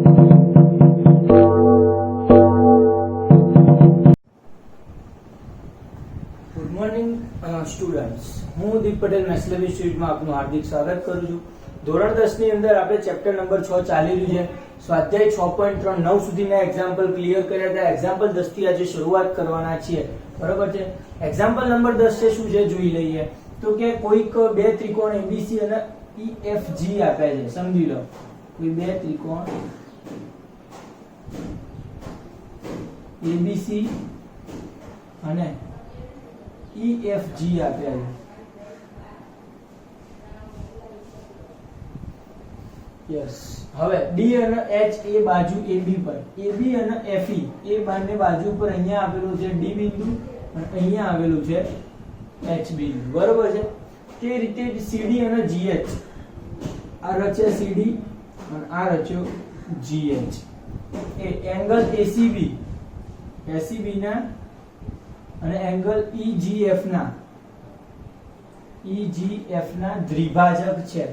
Good morning students, હું દીપ Patel maths lab ઇન્સ્ટિટ્યૂટમાં આપનું હાર્દિક સ્વાગત કરું છું. ધોરણ 10 ની અંદર આપણે ચેપ્ટર નંબર 6 ચાલી રહ્યું છે. સ્વાધ્યાય 6.3 9 સુધીના એક્ઝામ્પલ ક્લિયર કર્યા હતા. એક્ઝામ્પલ 10 થી આજે શરૂઆત કરવાના છીએ, બરોબર છે. એક્ઝામ્પલ નંબર 10 છે શું છે જોઈ લઈએ. તો કે કોઈક બે ત્રિકોણ ABC અને EFG આપ્યા છે, સમજી લો. કોઈ બે ત્રિકોણ ABC અને EFG આપ્યા છે. યસ. હવે D અને H એ બાજુ AB પર, AB અને FE એ બંને બાજુ પર અહીંયા આવેલું છે D બિંદુ અને અહીંયા આવેલું છે H બિંદુ, બરોબર છે. તે રીતે CD અને GH, આ રચ્યા CD અને આ રચ્યો GH, એ એંગલ ACB ના અને એંગલ EGF ના દ્વિભાજક છે.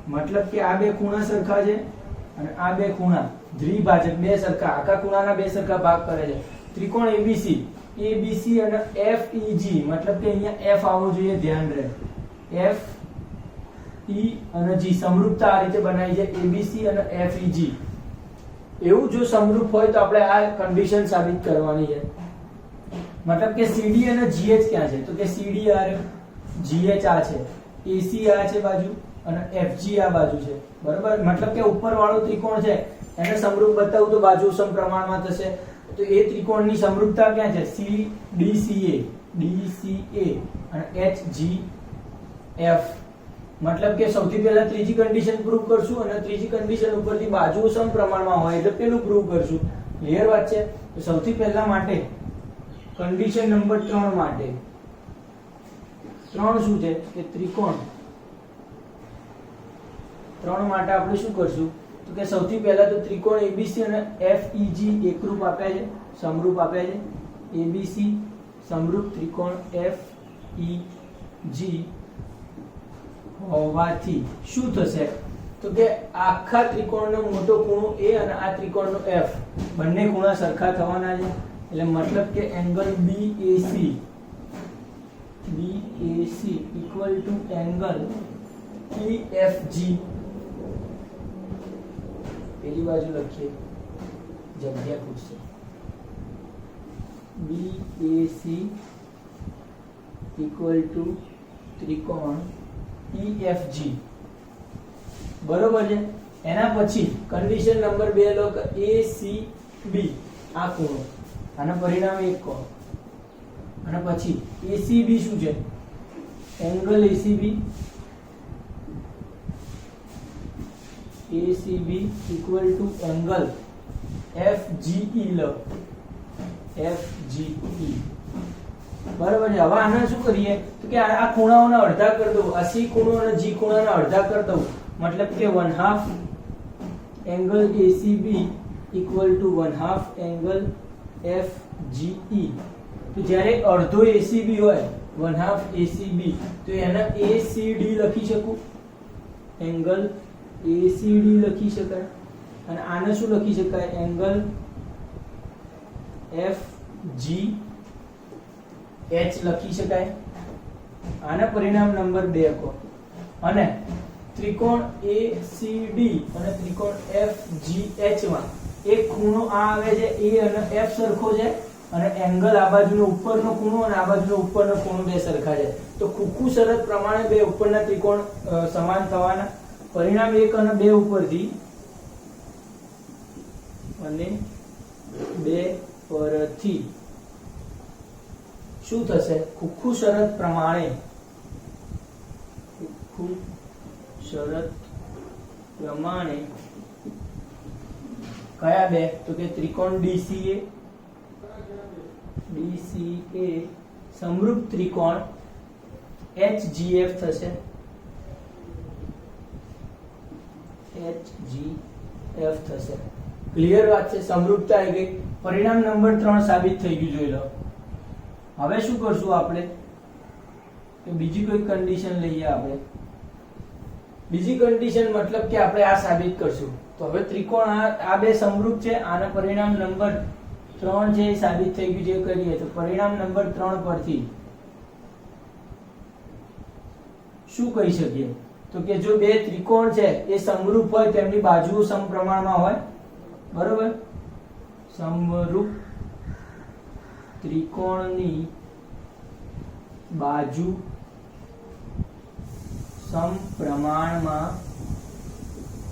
મતલબ કે આ બે ખૂણા સરખા છે અને આ બે ખૂણા દ્વિભાજક, બે સરખા આખા ખૂણાના બે સરખા ભાગ કરે છે. ત્રિકોણ ABC અને FEG, મતલબ કે અહીંયા F આવવો જોઈએ, ધ્યાન રહે. F E અને G સમરૂપતા આ રીતે બનાવી છે, ABC અને FEG. એવું જો સમરૂપ હોય તો આપણે આ કન્ડિશન સાબિત કરવાની છે. મતલબ કે CD અને GH ક્યાં છે? તો કે CD આ છે, GH આ છે, AC આ છે બાજુ અને FG આ બાજુ છે, બરાબર. મતલબ કે ઉપર વાળો ત્રિકોણ છે એને સમરૂપ બતાવું તો બાજુ સમપ્રમાણમાં થશે. તો એ ત્રિકોણની સમરૂપતા ક્યાં છે? DCA અને HGF. મતલબ કે સૌથી પહેલા ત્રીજી કન્ડિશન પ્રૂવ કરશું અને ત્રીજી કન્ડિશન ઉપરથી બાજુઓ સમપ્રમાણમાં હોય એટલે પેલું પ્રૂવ કરશું. ક્લિયર વાત છે? તો સૌથી પહેલા માટે કન્ડિશન નંબર 3 માટે 3 શું છે કે ત્રિકોણ 3 માટે આપણે શું કરશું તો કે સૌથી પહેલા તો ત્રિકોણ ABC અને FEG એકરૂપ આપ્યા છે, સમરૂપ આપ્યા છે. ABC સમરૂપ ત્રિકોણ FEG હોવાથી શું થશે તો કે આખા ત્રિકોણનો મોટો ખૂણો A અને આ ત્રિકોણનો F બંને ખૂણા સરખા થવાના છે. એટલે મતલબ કે angle BAC equal to angle EFG. પેલી બાજુ લખીએ, જગ્યા પૂછશે. BAC ઇક્વલ ટુ ત્રિકોણ EFG, બરોબર છે. એના પછી કન્ડિશન નંબર 2 લો કે ACB આ ખૂણો, આના પરિણામ 1 કહો. અને પછી ACB શું છે? Angle ACB equal to angle FGE લો, FGE, બરાબર છે. હવે આને શું કરીએ તો કે આ ખૂણાઓના અડધા કરી દઉં, આ C ખૂણો અને G ખૂણાના અડધા કરી દઉં. મતલબ કે 1/2 angle ACB equal two 1/2 angle FGE. તો જ્યારે અડધો ACB હોય 1/2 ACB તો એને ACD લખી શકું, એંગલ ACD લખી શકાય. અને આને શું લખી શકાય? એંગલ FGH લખી શકાય. આના પરિણામ નંબર 2 કહો. અને ત્રિકોણ ACD અને ત્રિકોણ FGH માં એક ખૂણો આ આવે છે A અને F સરખો છે અને એંગલ આ બાજુનો ઉપરનો ખૂણો અને આ બાજુનો ઉપરનો ખૂણો બે સરખા છે. તો ખુખુ શરત પ્રમાણે બે ઉપરના ત્રિકોણ સમાન થવાના. પરિણામ 1 અને 2 ઉપરથી અને 2 પરથી શું થશે? ખુખુ શરત પ્રમાણે કયા બે? તો કે ત્રિકોણ DCA સમરૂપ ત્રિકોણ HGF થશે, HGF થશે. ક્લિયર વાત છે? સમરૂપતા આવી ગઈ. પરિણામ નંબર 3 સાબિત થઈ ગયું, જોઈ લો. હવે શું કરશું આપણે કે બીજી કોઈ કન્ડિશન લઈએ આપણે. બીજી કન્ડિશન મતલબ કે આપણે આ સાબિત કરશું. તો હવે ત્રિકોણ આ બે સમરૂપ છે. આના પરિણામ નંબર 3 છે એ સાબિત થઈ ગયું જે કરીએ તો પરિણામ નંબર 3 પરથી શું કહી શકીએ તો કે જો બે ત્રિકોણ છે એ સમરૂપ હોય તેમની બાજુઓ સમપ્રમાણમાં હોય, બરોબર. સમરૂપ ત્રિકોણની બાજુ સમપ્રમાણમાં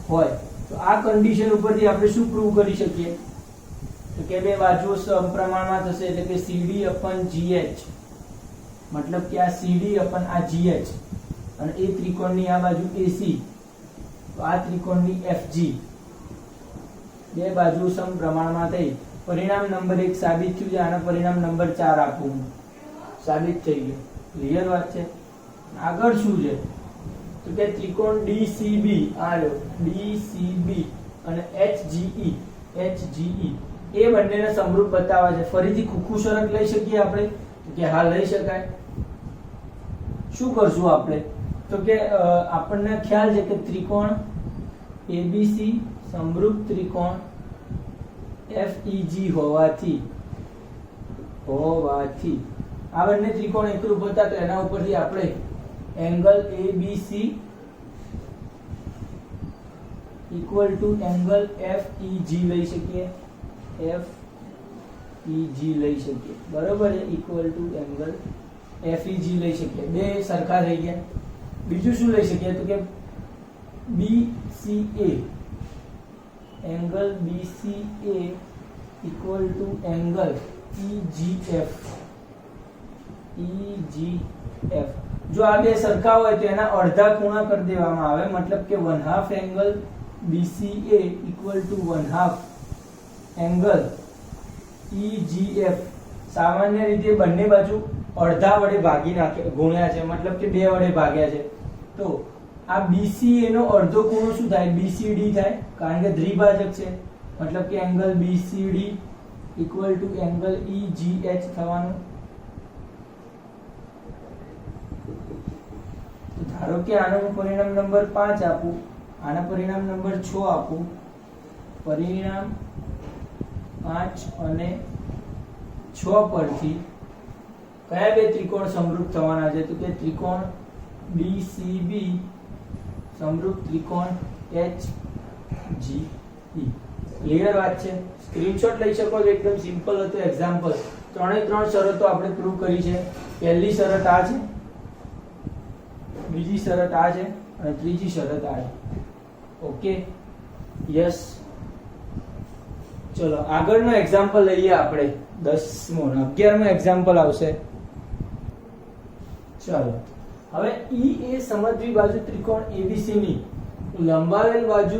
હોય તો આ કન્ડિશન ઉપરથી આપણે શું પ્રૂવ કરી શકીએ તો કે બે બાજુઓ સમપ્રમાણમાં થશે એટલે કે CD upon GH, મતલબ કે આ CD upon આ GH અને એ ત્રિકોણની આ બાજુ AC તો આ ત્રિકોણની FG બે બાજુ સમપ્રમાણમાં થઈ પરિણામ નંબર 1 સાબિત થયું છે. આના પરિણામ નંબર 4 આપું સાબિત થઈ ગયું. ક્લિયર વાત છે. આગળ શું છે તો કે ત્રિકોણ DCB આ લો DCB અને HGE એ બંનેને સમરૂપ બતાવવા છે. ફરીથી ખુખુ શરત લઈ શકીએ આપણે તો કે હા લઈ શકાય. શું કરશું આપણે તો કે આપણને ખ્યાલ છે કે ત્રિકોણ ABC સમરૂપ ત્રિકોણ FEG હોવાથી આ બંને ત્રિકોણ એકરૂપ હતા તો એના ઉપરથી આપણે angle ABC equal to angle FEG લઈ શકીએ. FEG લઈ શકીએ, બરોબર છે. ઇક્વલ ટુ એંગલ FEG લઈ શકીએ. બે સરખા થઈ ગયા. બીજું શું લઈ શકીએ તો કે BCA angle BCA equal to angle EGF. જો આ બે સરખા હોય તો એના અડધા ખૂણા કરી દેવામાં આવે, મતલબ કે 1/2 angle BCA equal to 1/2 angle EGF. સામાન્ય રીતે બંને બાજુ અડધા વડે ભાગી ગુણ્યા છે, મતલબ કે 2 વડે ભાગ્યા છે. તો આ BCA નો અડધો ખૂણો શું થાય BCD થાય, કારણ કે દ્વિભાજક છે. મતલબ કે angle BCD equal to angle EGH થવાનું. તો ધારો કે આનું પરિણામ નંબર 5 આપું, આના પરિણામ નંબર 6 આપું. પરિણામ 5 અને 6 પરથી કયા બે ત્રિકોણ સમરૂપ થવાના છે તો કે ત્રિકોણ BCB સમરૂપ ત્રિકોણ HGE. ક્લિયર વાત છે. સ્ક્રીનશોટ લઈ શકો છો. એકદમ સિમ્પલ હતું એક્ઝામ્પલ. ત્રણે ત્રણ શરતો આપણે પ્રૂવ કરી છે. પહેલી શરત આ છે, બીજી શરત આ છે અને ત્રીજી શરત આ છે. Okay, yes. ચલો આગળનો એક્ઝામ્પલ લઈએ આપણે. 10મો અને 11મો એક્ઝામ્પલ આવશે. ચલો હવે E એ સમદ્વિ બાજુ ત્રિકોણ ABC ની લંબાવેલ બાજુ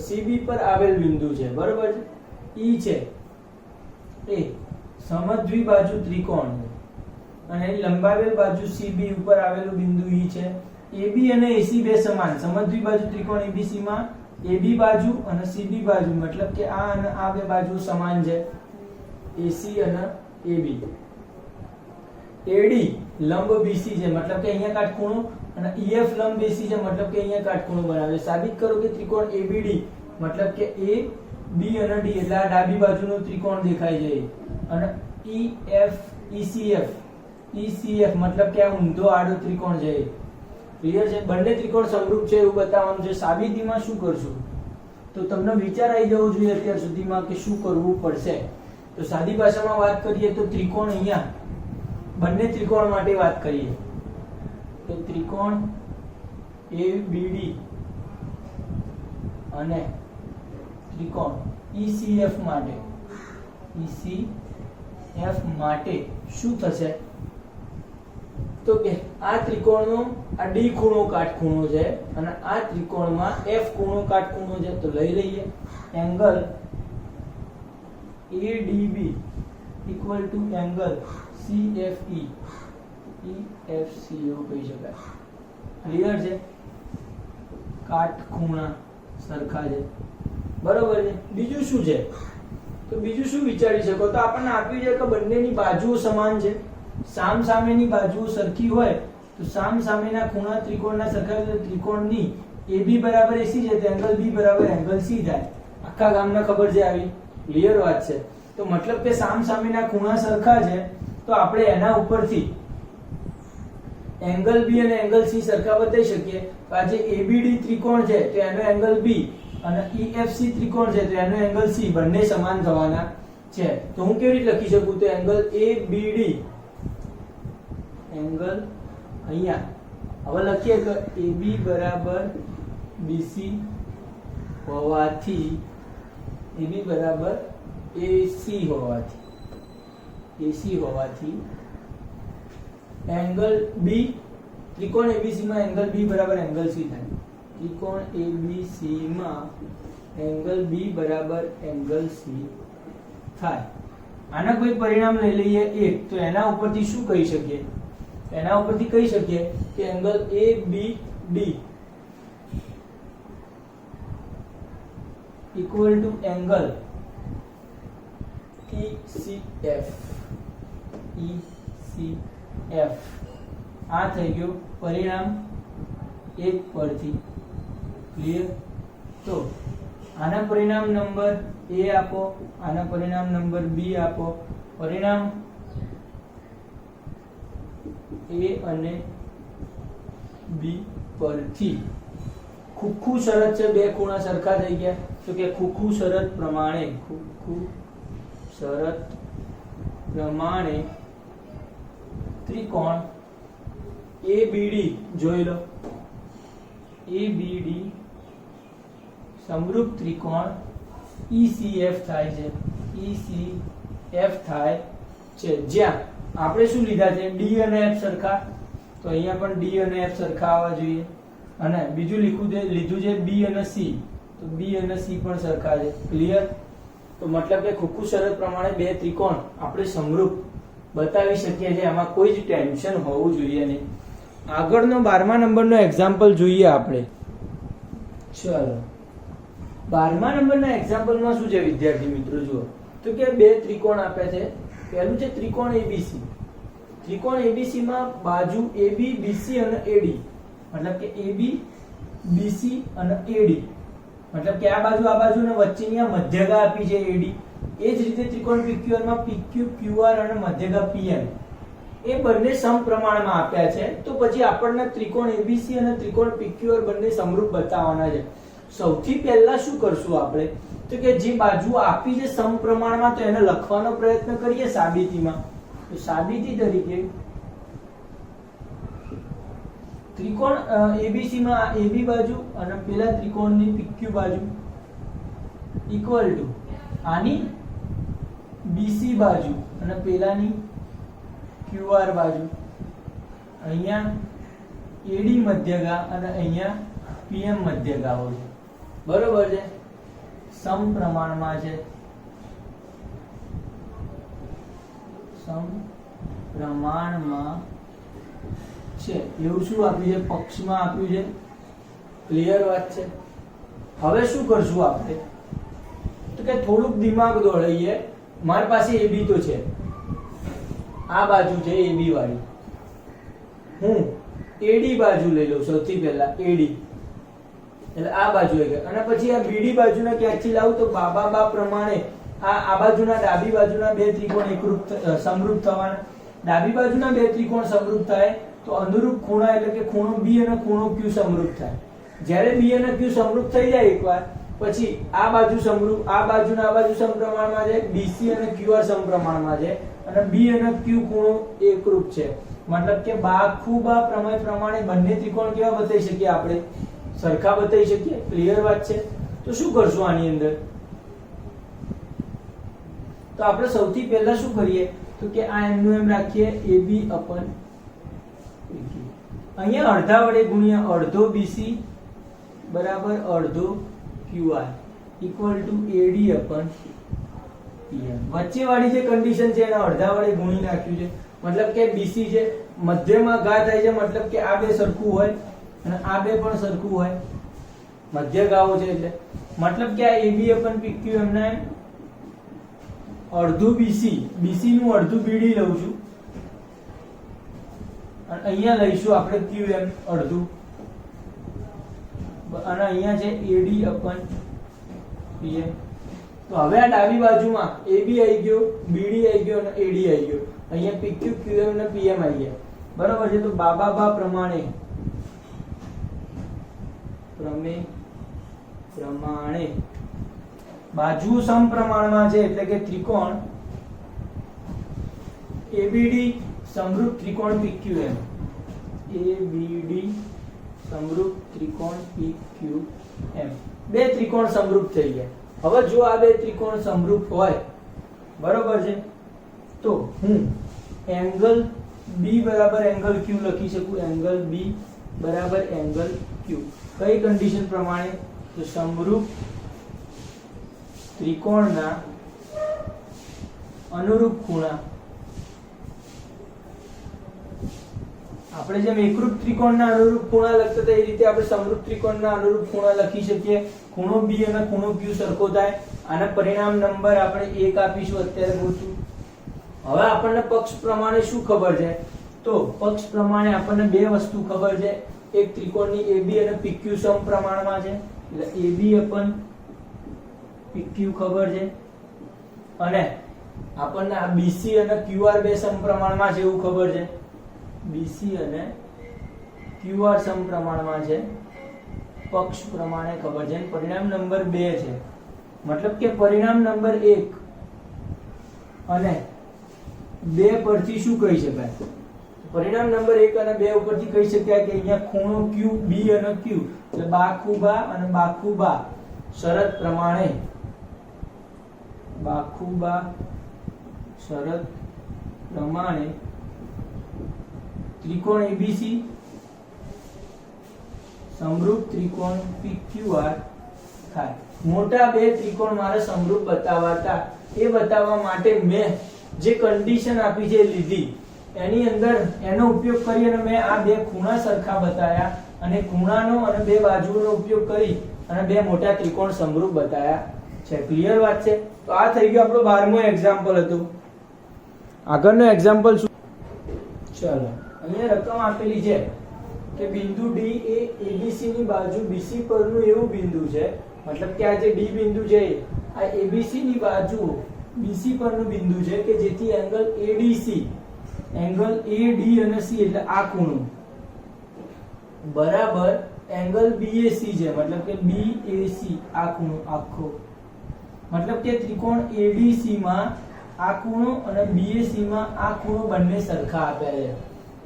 CB પર આવેલ બિંદુ છે, બરોબર છે. E છે એ સમદ્વિ બાજુ ત્રિકોણ અને લંબાવેલ બાજુ CB ઉપર આવેલું બિંદુ E છે. AB અને AC બે સમાન. સમદ્વિ બાજુ ત્રિકોણ ABC માં AB બાજુ અને CB બાજુ, મતલબ કે આ અને આ બે બાજુ સમાન છે, AC અને AB. AD લંબ BC છે, મતલબ કે અહીંયા કાટખૂણો, અને EF લંબ BC છે, મતલબ કે અહીંયા કાટખૂણો બનાવે. સાબિત કરો કે ત્રિકોણ ABD મતલબ કે A B અને D એટલે આ ડાબી બાજુનો ત્રિકોણ દેખાય છે, અને ECF મતલબ કે આ ઊંધો આડો ત્રિકોણ છે. ક્લિયર છે. બંને ત્રિકોણ સમરૂપ છે એવું બતાવવાનું છે. સાબિતીમાં શું કરશું તો તમને વિચાર આવી જવો જોઈએ અત્યાર સુધીમાં કે શું કરવું પડશે. તો સાદી ભાષામાં વાત કરીએ તો ત્રિકોણ અહીંયા બંને ત્રિકોણ માટે વાત કરીએ તો ત્રિકોણ ABD અને ત્રિકોણ ECF માટે શું થશે તો કે આ ત્રિકોણનો આ D ખૂણો કાટખૂણો છે અને આ ત્રિકોણમાં F ખૂણો કાટખૂણો છે. તો લઈ લઈએ angle ADB equal to angle CFE EFC એવું કહી શકાય. ક્લિયર છે. કાટખૂણા સરખા છે, બરોબર છે. બીજું શું છે તો બીજું શું વિચારી શકો તો આપણને આપ્યું છે કે બંનેની બાજુઓ સમાન છે. સામસામેની બાજુઓ સરખી હોય તો સામસામેના ખૂણા ત્રિકોણના સરખા હોય તો ત્રિકોણની AB બરાબર AC છે તો એંગલ B બરાબર એંગલ C થાય. આખા ગામને ખબર છે આવી. ક્લિયર વાત છે. તો મતલબ કે સામસામેના ખૂણા સરખા છે તો આપણે એના ઉપરથી એંગલ B અને એંગલ C સરખા બતાવી શકીએ. તો આ જે ABD ત્રિકોણ છે તો એનો એંગલ B અને EFC ત્રિકોણ છે તો એનો એંગલ C બંને સમાન થવાના છે. તો હું કેવી રીતે લખી શકું? તો એંગલ ABD એંગલ અહીંયા હવે લખીએ કે AB બરાબર BC હોવાથી AB બરાબર AC હોવાથી એંગલ B ત્રિકોણ ABC માં એંગલ B બરાબર એંગલ C થાય. ત્રિકોણ ABC માં એંગલ B બરાબર એંગલ C થાય. આના કોઈ પરિણામ લઈ લઈએ 1 તો એના ઉપરથી શું કહી શકીએ? એના ઉપરથી કહી શકીએ કે angle ABD equal to angle ECF આ થઈ ગયું પરિણામ 1 પરથી. ક્લિયર? તો આના પરિણામ નંબર A આપો, આના પરિણામ નંબર B આપો. પરિણામ A અને B પરથી ખુખ્ખુ શરત છે, બે ખૂણા સરખા થઈ ગયા. તો કે ખુખ્ખુ શરત પ્રમાણે ત્રિકોણ ABD જોઈ લો. ABD સમરૂપ ત્રિકોણ ECF થાય છે. જ્યાં આપણે શું લીધા છે? D અને F સરખા. તો અહીંયા પણ D અને F સરખા આવવા જોઈએ. અને બીજું લીધું છે B અને C. તો B અને C પણ સરખા છે. ક્લિયર? તો મતલબ કે ખુખ્ખુ શરત પ્રમાણે બે ત્રિકોણ આપણે સમરૂપ બતાવી શકીએ છીએ. એમાં કોઈ જ ટેન્શન હોવું જોઈએ નહીં. આગળનો 12મા નંબરનો એક્ઝામ્પલ જોઈએ આપણે. ચલો 12મા નંબરના એક્ઝામ્પલમાં શું છે વિદ્યાર્થી મિત્રો? જુઓ તો કે બે ત્રિકોણ આપ્યા છે. પહેલું છે ત્રિકોણ ABC. ત્રિકોણ ABC માં બાજુ AB, BC અને AD. મતલબ કે AB, BC અને AD. મતલબ કે આ બાજુ ને વચ્ચેની આ મધ્યગા આપી છે AD. એ જ રીતે ત્રિકોણ PQR માં PQ, QR અને મધ્યગા PM એ બંને સમપ્રમાણમાં આપ્યા છે. તો પછી આપણને ત્રિકોણ ABC અને ત્રિકોણ PQR બંને સમરૂપ બતાવવાના છે. સૌથી પહેલા શું કરશું આપણે? તો કે જે બાજુ આપી છે સમપ્રમાણમાં તો એને લખવાનો પ્રયત્ન કરીએ સાબિતીમાં. તો સાબિતી તરીકે ત્રિકોણ ABC માં AB બાજુ અને પેલા ત્રિકોણની PQ બાજુ ઇક્વલ ટુ આની BC બાજુ અને પેલાની QR બાજુ. અહીંયા AD મધ્યગા અને અહીંયા PM મધ્યગાઓ છે. બરોબર છે? સમપ્રમાણમાં છે. એવું શું આપ્યું છે? પક્ષમાં આપ્યું છે. ક્લિયર વાત છે? હવે શું કરશું આપણે? તો કે થોડુંક દિમાગ દોડાઈએ. મારી પાસે AB તો છે, આ બાજુ છે AB વાળી. હું AD બાજુ લઈ લઉં સૌથી પહેલા. AD એટલે આ બાજુ આવી ગઈ. અને પછી આ BD બાજુને ક્યાંથી લાવું? તો બા પ્રમાણે આ બાજુના ડાબી બાજુના બે ત્રિકોણ સમરૂપ થવાના. ડાબી બાજુના બે ત્રિકોણ સમરૂપ થાય તો અનુરૂપ ખૂણા એટલે કે ખૂણો B અને ખૂણો Q સમરૂપ થાય. જ્યારે B અને Q સમરૂપ થઈ જાય એકવાર પછી આ બાજુ સમરૂપ, આ બાજુના આ બાજુ સમપ્રમાણમાં છે, BC અને QR સમપ્રમાણમાં છે અને B અને Q ખૂણો એકરૂપ છે. મતલબ કે બા પ્રમેય પ્રમાણે બંને ત્રિકોણ કેવા બતાવી શકીએ આપણે? સરખા બતાવી શકીએ. ક્લિયર વાત છે? તો શું કરશું આની અંદર? તો આપણે સૌથી પહેલા શું કરીએ? તો કે આ એમનું એમ રાખીએ AB અપન અહીંયા અડધા વડે ગુણ્યા અડધો BC બરાબર અડધો QR equal to AD અપન PM. વચ્ચે વાળી જે કન્ડિશન છે એને અડધા વડે ગુણી નાખ્યું છે. મતલબ કે BC છે મધ્યમાં ઘા થાય છે. મતલબ કે આ બે સરખું હોય અને આ બે પણ સરખું હોય. મધ્ય ગાઓ છે એટલે મતલબ કે આ AB અપન PQ એમના અડધું BC નું અડધું BD લઉં છું અને અહીંયા લઈશું આપણે QM અડધું. અને અહીંયા છે AD upon PM. તો હવે આ ડાબી બાજુમાં AB આવી ગયો, BD આવી ગયો અને AD આવી ગયો. અહીંયા PQ, QM અને PM આવી ગયા. બરાબર છે. તો બા પ્રમાણે બાજુ સમપ્રમાણમાં છે એટલે કે ત્રિકોણ ABD સમરૂપ ત્રિકોણ PQM. ABD સમરૂપ ત્રિકોણ PQM. બે ત્રિકોણ સમરૂપ થઈ ગયા. હવે જો આ બે ત્રિકોણ સમરૂપ હોય, બરોબર છે, તો હું એંગલ B બરાબર એંગલ Q લખી શકું. એંગલ B બરાબર એંગલ Q. કઈ કન્ડિશન પ્રમાણે? તો સમરૂપ ત્રિકોણના અનુરૂપ ખૂણા, આપણે જેમ એકરૂપ ત્રિકોણના અનુરૂપ ખૂણા લખતા હતા એ રીતે આપણે સમરૂપ ત્રિકોણના અનુરૂપ ખૂણા લખી શકીએ. ખૂણો B અને ખૂણો Q સરખો થાય. આના પરિણામ નંબર આપણે 1 આપીશું અત્યારે પૂરતું. હવે આપણને પક્ષ પ્રમાણે શું ખબર છે? તો પક્ષ પ્રમાણે આપણને બે વસ્તુ ખબર છે. એક ત્રિકોણની AB અને PQ સમપ્રમાણમાં છે એટલે AB upon PQ ખબર છે, અને આપણને આ BC અને QR બે સમપ્રમાણમાં છે એવું ખબર છે. BC અને QR સમપ્રમાણમાં છે, પક્ષ પ્રમાણે ખબર છે. પરિણામ નંબર 2 છે. મતલબ કે પરિણામ નંબર 1 અને 2 પરથી શું કહી શકાય? પરિણામ નંબર 1 અને 2 ઉપરથી કહી શકાય કે અહીંયા ખૂણો Q, B અને Q એટલે બાખુબા અને બાખુબા શરત પ્રમાણે, બાખુબા શરત પ્રમાણે ત્રિકોણ ABC સમરૂપ ત્રિકોણ PQR થાય. મોટા બે ત્રિકોણ મારે સમરૂપ બતાવવા હતા. એ બતાવવા માટે મેં જે કન્ડિશન આપી છે લીધી, એની અંદર એનો ઉપયોગ કરી અને મેં આ બે ખૂણા સરખા બતાવ્યા અને ખૂણાનો અને બે બાજુનો ઉપયોગ કરી અને બે મોટા ત્રિકોણ સમરૂપ બતાવ્યા છે. ક્લિયર વાત છે? તો આ થઈ ગયો આપણો 12મો એક્ઝામ્પલ હતું. આગળનો એક્ઝામ્પલ શું? ચલો, અહીંયા રકમ આપેલી છે કે બિંદુ D એ ABC ની બાજુ BC પરનું એવું બિંદુ છે, મતલબ કે આ જે D બિંદુ છે આ ABC ની બાજુ BC પરનું બિંદુ છે કે જેથી એંગલ ADC, એંગલ AD અને C એટલે આ ખૂણો બરાબર એંગલ BAC છે, મતલબ કે BAC આ ખૂણો આખો, મતલબ કે ત્રિકોણ ADC માં આ ખૂણો અને BAC માં આ ખૂણો બંને સરખા આપ્યા છે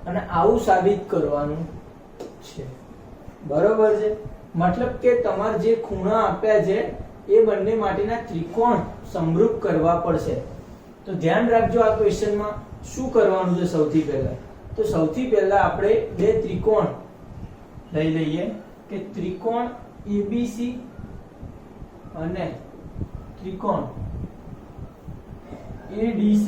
અને આવું સાબિત કરવાનું છે. બરોબર છે? મતલબ કે તમારે જે ખૂણા આપ્યા છે એ બંને માટેના ત્રિકોણ સમરૂપ કરવા પડશે. તો ધ્યાન રાખજો આ ક્વેશ્ચનમાં શું કરવાનું છે. સૌથી પહેલા આપણે બે ત્રિકોણ લઈ લઈએ કે ત્રિકોણ ABC અને ત્રિકોણ ADC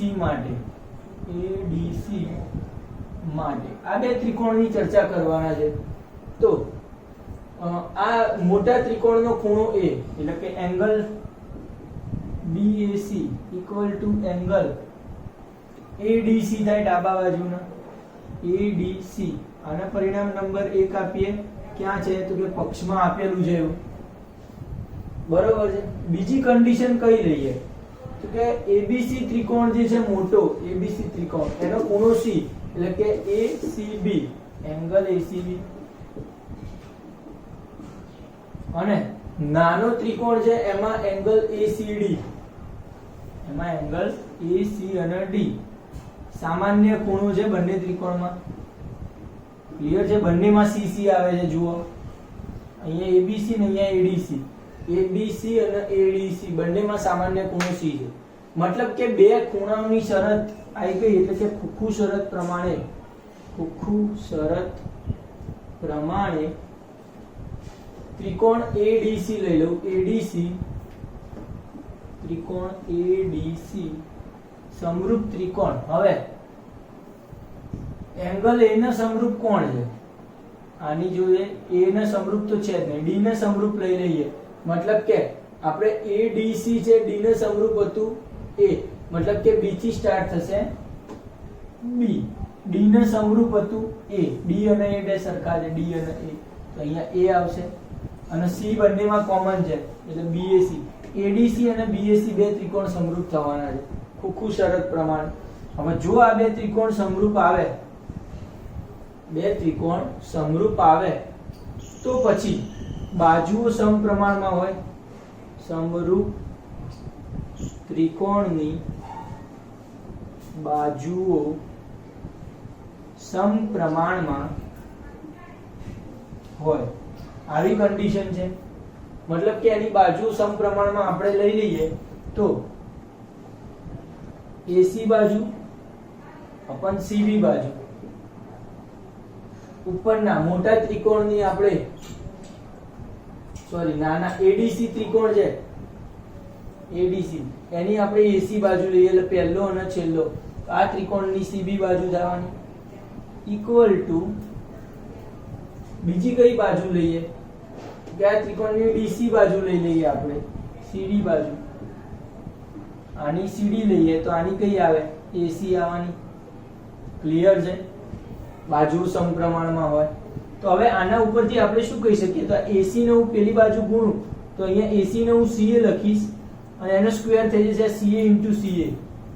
માટે આ બે ત્રિકોણની ચર્ચા કરવાના છે. તો આ મોટા ત્રિકોણનો ખૂણો A એટલે કે angle BAC equal to angle ADC થાય ડાબા બાજુના ADC. આના પરિણામ નંબર 1 આપીએ. ક્યાં છે? તો કે પક્ષમાં આપેલું છે એવું. બરોબર છે? બીજી કન્ડિશન કઈ લઈએ? તો કે ABC ત્રિકોણ જે છે મોટો ABC ત્રિકોણ એનો ખૂણો C એટલે કે ACB, એંગલ ACB, અને નાનો ત્રિકોણ છે એમાં એંગલ ACD, એમાં એંગલ AC અને D સામાન્ય ખૂણો છે બંને ત્રિકોણમાં. ક્લિયર છે? બંનેમાં CC આવે છે. જુઓ અહીંયા ABC ને અહીંયા ADC, ABC અને ADC બંનેમાં સામાન્ય ખૂણો C છે. મતલબ કે બે ખૂણાઓની શરત આવી ગઈ એટલે કે ખુખુ શરત પ્રમાણે ત્રિકોણ ADC લઈ લઉં. ADC ત્રિકોણ ADC સમરૂપ ત્રિકોણ. હવે એંગલ A ના સમરૂપ કોણ છે? આની જોઈએ A ના સમરૂપ તો છે જ નહીં, D ના સમરૂપ લઈ લઈએ. મતલબ કે આપણે ADC છે D ના સમરૂપ હતું A, મતલબ કે B થી સ્ટાર્ટ થશે B. D ના સમરૂપ હતું A, D અને A બે સરખા છે, D અને A, તો અહીંયા A આવશે. અને સી બંનેમાં કોમન છે એટલે બીએસી. એડીસી અને બીએસી બે ત્રિકોણ સમરૂપ થવાના છે ખોખું શરત પ્રમાણે. હવે જો આ બે ત્રિકોણ સમરૂપ આવે, બે ત્રિકોણ સમરૂપ આવે તો પછી બાજુઓ સમપ્રમાણમાં હોય. સમરૂપ ત્રિકોણની બાજુઓ સમપ્રમાણમાં હોય આવી કન્ડિશન છે. મતલબ કે એની બાજુ સમપ્રમાણમાં આપણે લઈ લઈએ તો એસી બાજુ અપન સીબી બાજુ ઉપરના મોટા ત્રિકોણની આપણે નાના એડીસી ત્રિકોણ છે, એડીસી એની આપણે એસી બાજુ લઈએ એટલે પહેલો અને છેલ્લો આ ત્રિકોણની સીબી બાજુ થવાની ઇક્વલ ટુ બીજી કઈ બાજુ લઈએ કે આ ત્રિકોણની ડીસી બાજુ લઈ લઈએ આપણે, સીડી બાજુ. આની સીડી લઈએ તો આની કઈ આવે, એસી આવવાની. ક્લિયર છે? બાજુ સમપ્રમાણમાં હોય તો હવે આના ઉપરથી આપણે શું કહી શકીએ, તો એસી ને હું પેલી બાજુ ગુણું તો અહીંયા એસી ને હું સીએ લખીશ અને એનો સ્ક્વેર થઈ જશે સીએ ઇન્ટુ સીએ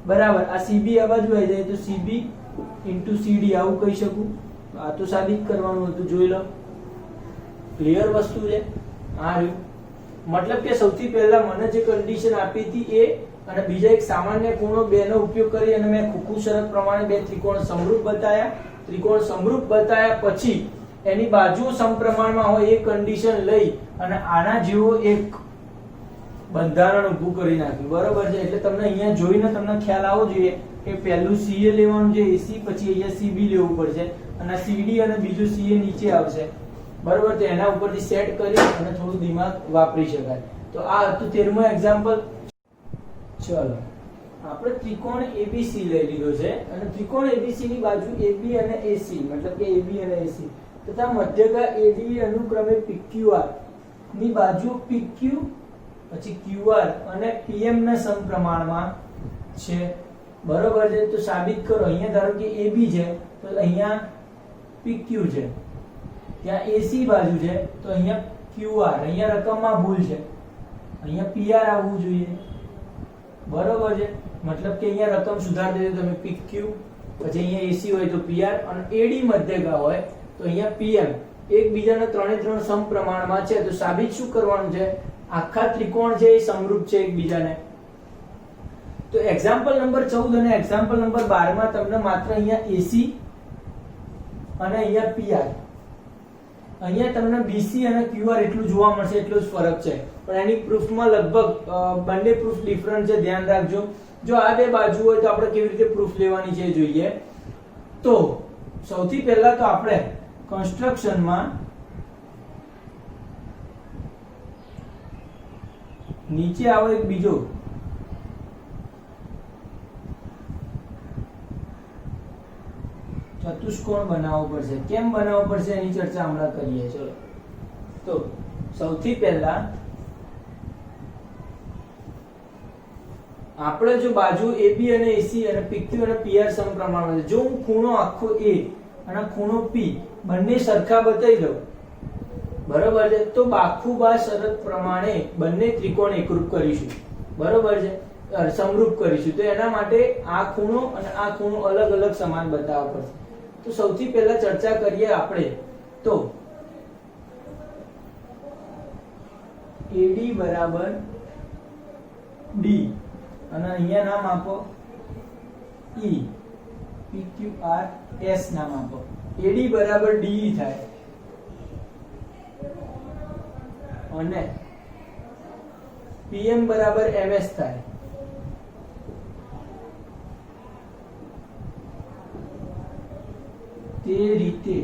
બરાબર. આ સીબી આ બાજુ આવી જાય તો સીબી ઇન્ટુ સીડી આવું કહી શકું. આ તો સાબિત કરવાનું હતું, જોઈ લો. ક્લિયર વસ્તુ છે આ રહ્યું. મતલબ કે સૌથી પહેલા મને જે કન્ડિશન આપી હતી એ અને બીજા એક સામાન્ય ખૂણો બે નો ઉપયોગ કરી અને મેં ખોખું શરત પ્રમાણે બે ત્રિકોણ સમરૂપ બતાયા. ત્રિકોણ સમરૂપ બતાયા પછી એની બાજુઓ સમપ્રમાણમાં હોય એ કન્ડિશન લઈ અને આના જેવો એક બંધારણ ઊભું કરી નાખ્યું. બરોબર છે? એટલે તમને અહીંયા જોઈને તમને ખ્યાલ આવવો જોઈએ કે પહેલું સીએ લેવાનું છે એસી, પછી અહીંયા સીબી લેવું પડશે અને સીડી અને બીજું સીએ નીચે આવશે. બરોબર? તો એના ઉપરથી સેટ કરી અને થોડું દિમાગ વાપરી શકાય. તો આ હતું 13મું એક્ઝામ્પલ. ચલો આપણે ત્રિકોણ એબીસી લઈ લીધો છે અને ત્રિકોણ એબીસી ની બાજુ એબી અને એસી મતલબ કે એબી અને એસી તથા મધ્યગા એડી અનુક્રમે પીક્યુઆર ની બાજુ પીક્યુ પછી ક્યુઆર અને પીએમ ના સમપ્રમાણમાં છે. બરોબર છે? તો સાબિત કરો. અહીંયા ધારો કે એબી છે તો અહીંયા પીક્યુ છે, ત્યાં એસી બાજુ છે તો અહીંયા ક્યુઆર. અહીંયા રકમમાં ભૂલ છે, અહીંયા પીઆર આવવું જોઈએ. બરોબર છે? મતલબ કે અહીંયા રકમ સુધારી દેજો તમે પીક્યુ, પછી અહીંયા એસી હોય તો પીઆર અને એડી મધ્યગા હોય તો અહીંયા પીએમ. એકબીજાના ત્રણે ત્રણ સમપ્રમાણમાં છે તો સાબિત શું કરવાનું છે, આખા ત્રિકોણ છે એ સમરૂપ છે એકબીજાને. તો એક્ઝામ્પલ નંબર 14 અને એક્ઝામ્પલ નંબર 12 માં તમને માત્ર અહીંયા એસી અને અહીંયા પીઆર, અહીંયા તમને બીસી અને ક્યુઆર એટલું જોવા મળશે, એટલો જ ફરક છે. પણ એની પ્રૂફમાં લગભગ બંને પ્રૂફ ડિફરન્ટ છે, ધ્યાન રાખજો. જો આ બે બાજુ હોય તો આપણે કેવી રીતે પ્રૂફ લેવાની છે જોઈએ. તો સૌથી પહેલા તો આપણે કન્સ્ટ્રક્શનમાં નીચે આવો એક બીજો ચતુષ્કોણ બનાવવો પડશે. કેમ બનાવવો પડશે એની ચર્ચા હમણાં કરીએ. ચલો તો સૌથી પહેલા આપણે જો બાજુ AB અને AC અને PQ અને PR સમપ્રમાણમાં છે, જો હું ખૂણો આખો A અને ખૂણો P બંને સરખા બતાવી દઉં, બરોબર છે, તો બાખુબા શરત પ્રમાણે બંને ત્રિકોણ એકરૂપ કરીશું. બરોબર છે? સમરૂપ કરીશું. તો એના માટે આ ખૂણો અને આ ખૂણો અલગ અલગ સમાન બતાવવા પડશે. તો સૌથી પહેલા ચર્ચા કરીએ આપણે તો AD બરાબર D અને અહીંયા નામ આપો E, PQR S નામ આપો. AD બરાબર DE થાય અને PM બરાબર MS થાય. તે રીતે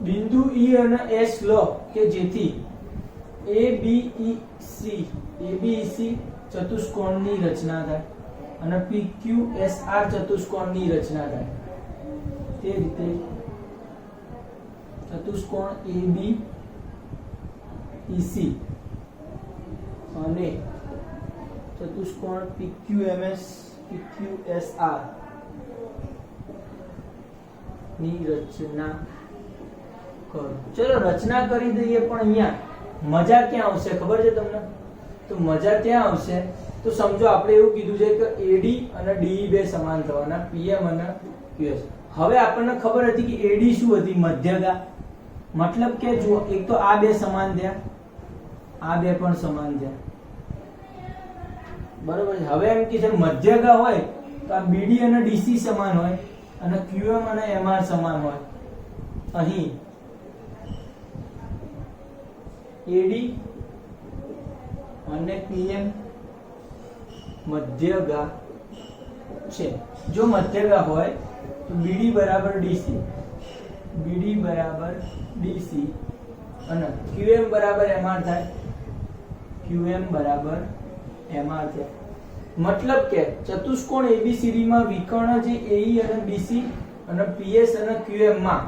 બિંદુ E અને S લો કે જેથી ABEC ચતુષ્કોણની રચના થાય અને PQSR ચતુષ્કોણની રચના થાય. તે રીતે ચતુષ્કોણ ABEC અને ચતુષ્કોણ PQMS PQSR ની રચના કરો. ચલો રચના કરી દઈએ, પણ અહીંયા મજા ક્યાં આવશે ખબર છે તમને? તો મજા ત્યાં આવશે તો સમજો આપણે એવું કીધું છે કે AD અને DE બે સમાન થવાના, PM અને QS. હવે આપણને ખબર હતી કે AD શું હતી? મધ્યગા. મતલબ કે જો એક તો આ બે સમાન થયા, આ બે પણ સમાન થયા, બરોબર છે. હવે એમ કે છે મધ્યગા હોય તો આ BD અને DC સમાન હોય અને QM અને MR સમાન હોય. અહીં AD અને PM મધ્યગા છે. જો મધ્યગા હોય તો BD બરાબર DC, BD બરાબર DC અને QM બરાબર MR થાય, QM બરાબર MR થાય. મતલબ કે ચતુષ્કોણ ABCD માં વિકર્ણ જે AE અને BC અને PS અને QM માં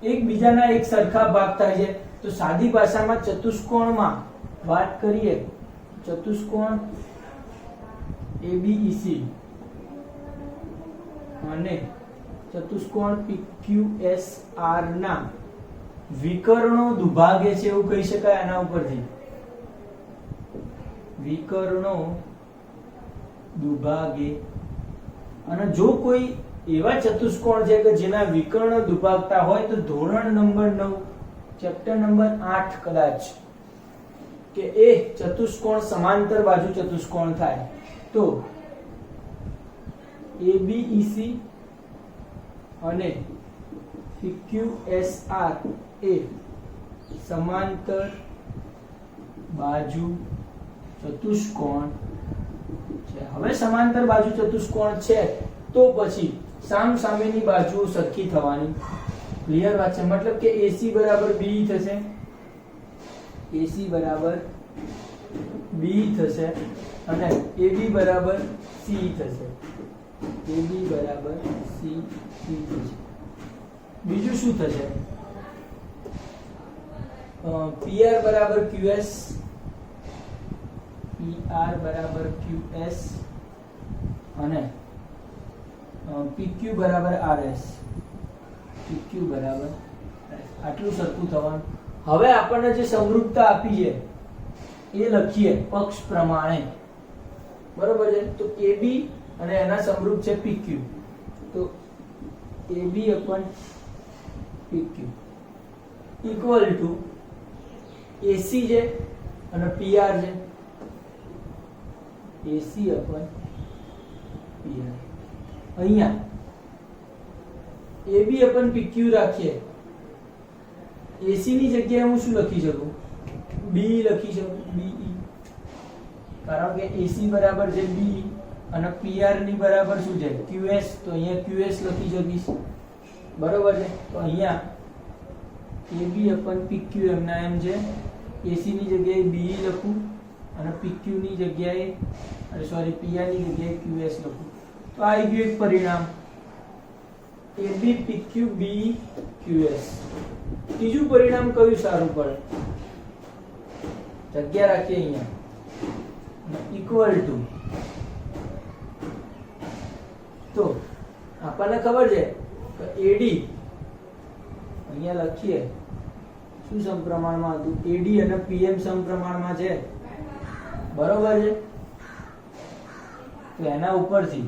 એકબીજાના એક સરખા ભાગ થાય છે. તો સાદી ભાષામાં ચતુષ્કોણમાં વાત કરીએ, ચતુષ્કોણ ABEC અને ચતુષ્કોણ PQSR ના વિકર્ણો દુભાગે છે એવું કહી શકાય આના ઉપરથી. વિકર્ણો દુભાગે. અને જો કોઈ એવા ચતુષ્કોણ છે કે જેના વિકર્ણ દુભાગતા હોય તો ધોરણ નંબર 9 ચેપ્ટર નંબર 8 કદાચ કે એ ચતુષ્કોણ સમાંતર બાજુ ચતુષ્કોણ થાય. તો ABEC અને PQSR એ સમાંતર બાજુ ચતુષ્કોણ છે. હવે સમાંતર બાજુ ચતુષ્કોણ છે તો પછી સામ સામેની બાજુઓ સરખી થવાની. ક્લિયર વાત છે? મતલબ કે AC બરાબર BE થશે, AC બરાબર BE થશે અને AB બરાબર CE થશે, AB બરાબર CE થશે. બીજું શું થશે? PR બરાબર QS, PR બરાબર QS અને PQ બરાબર RS, PQ બરાબર આટલું સરખું થવાનું. હવે આપણને જે સમરૂપતા આપી છે એ લખીએ પક્ષ પ્રમાણે, બરોબર છે? તો AB અને એના સમરૂપ છે PQ, તો AB upon PQ equal to AC છે અને PR છે, AC upon PR. અહીંયા AB upon PQ રાખીએ, AC ની જગ્યાએ હું શું લખી શકું? BE લખી શકું, BE, કારણ કે AC બરાબર છે BE અને PR ની બરાબર શું છે? QS. તો અહીંયા QS લખી શકીશ, બરોબર છે? તો અહીંયા AB upon PQ એમના એમ છે. AC ની જગ્યાએ BE લખું અને PQ ની જગ્યાએ સોરી PR ની જગ્યાએ QS લખું. તો આ આવી ગયું એક પરિણામ AB PQ BE QS. ત્રીજું પરિણામ કયું સારું પડે? જગ્યા રાખીએ અહીંયા ઇક્વલ ટુ. તો આપણને ખબર છે કે AD અહીંયા લખીએ શું સમપ્રમાણમાં હતું? AD અને PM સમપ્રમાણમાં છે, બરોબર છે? તો એના ઉપરથી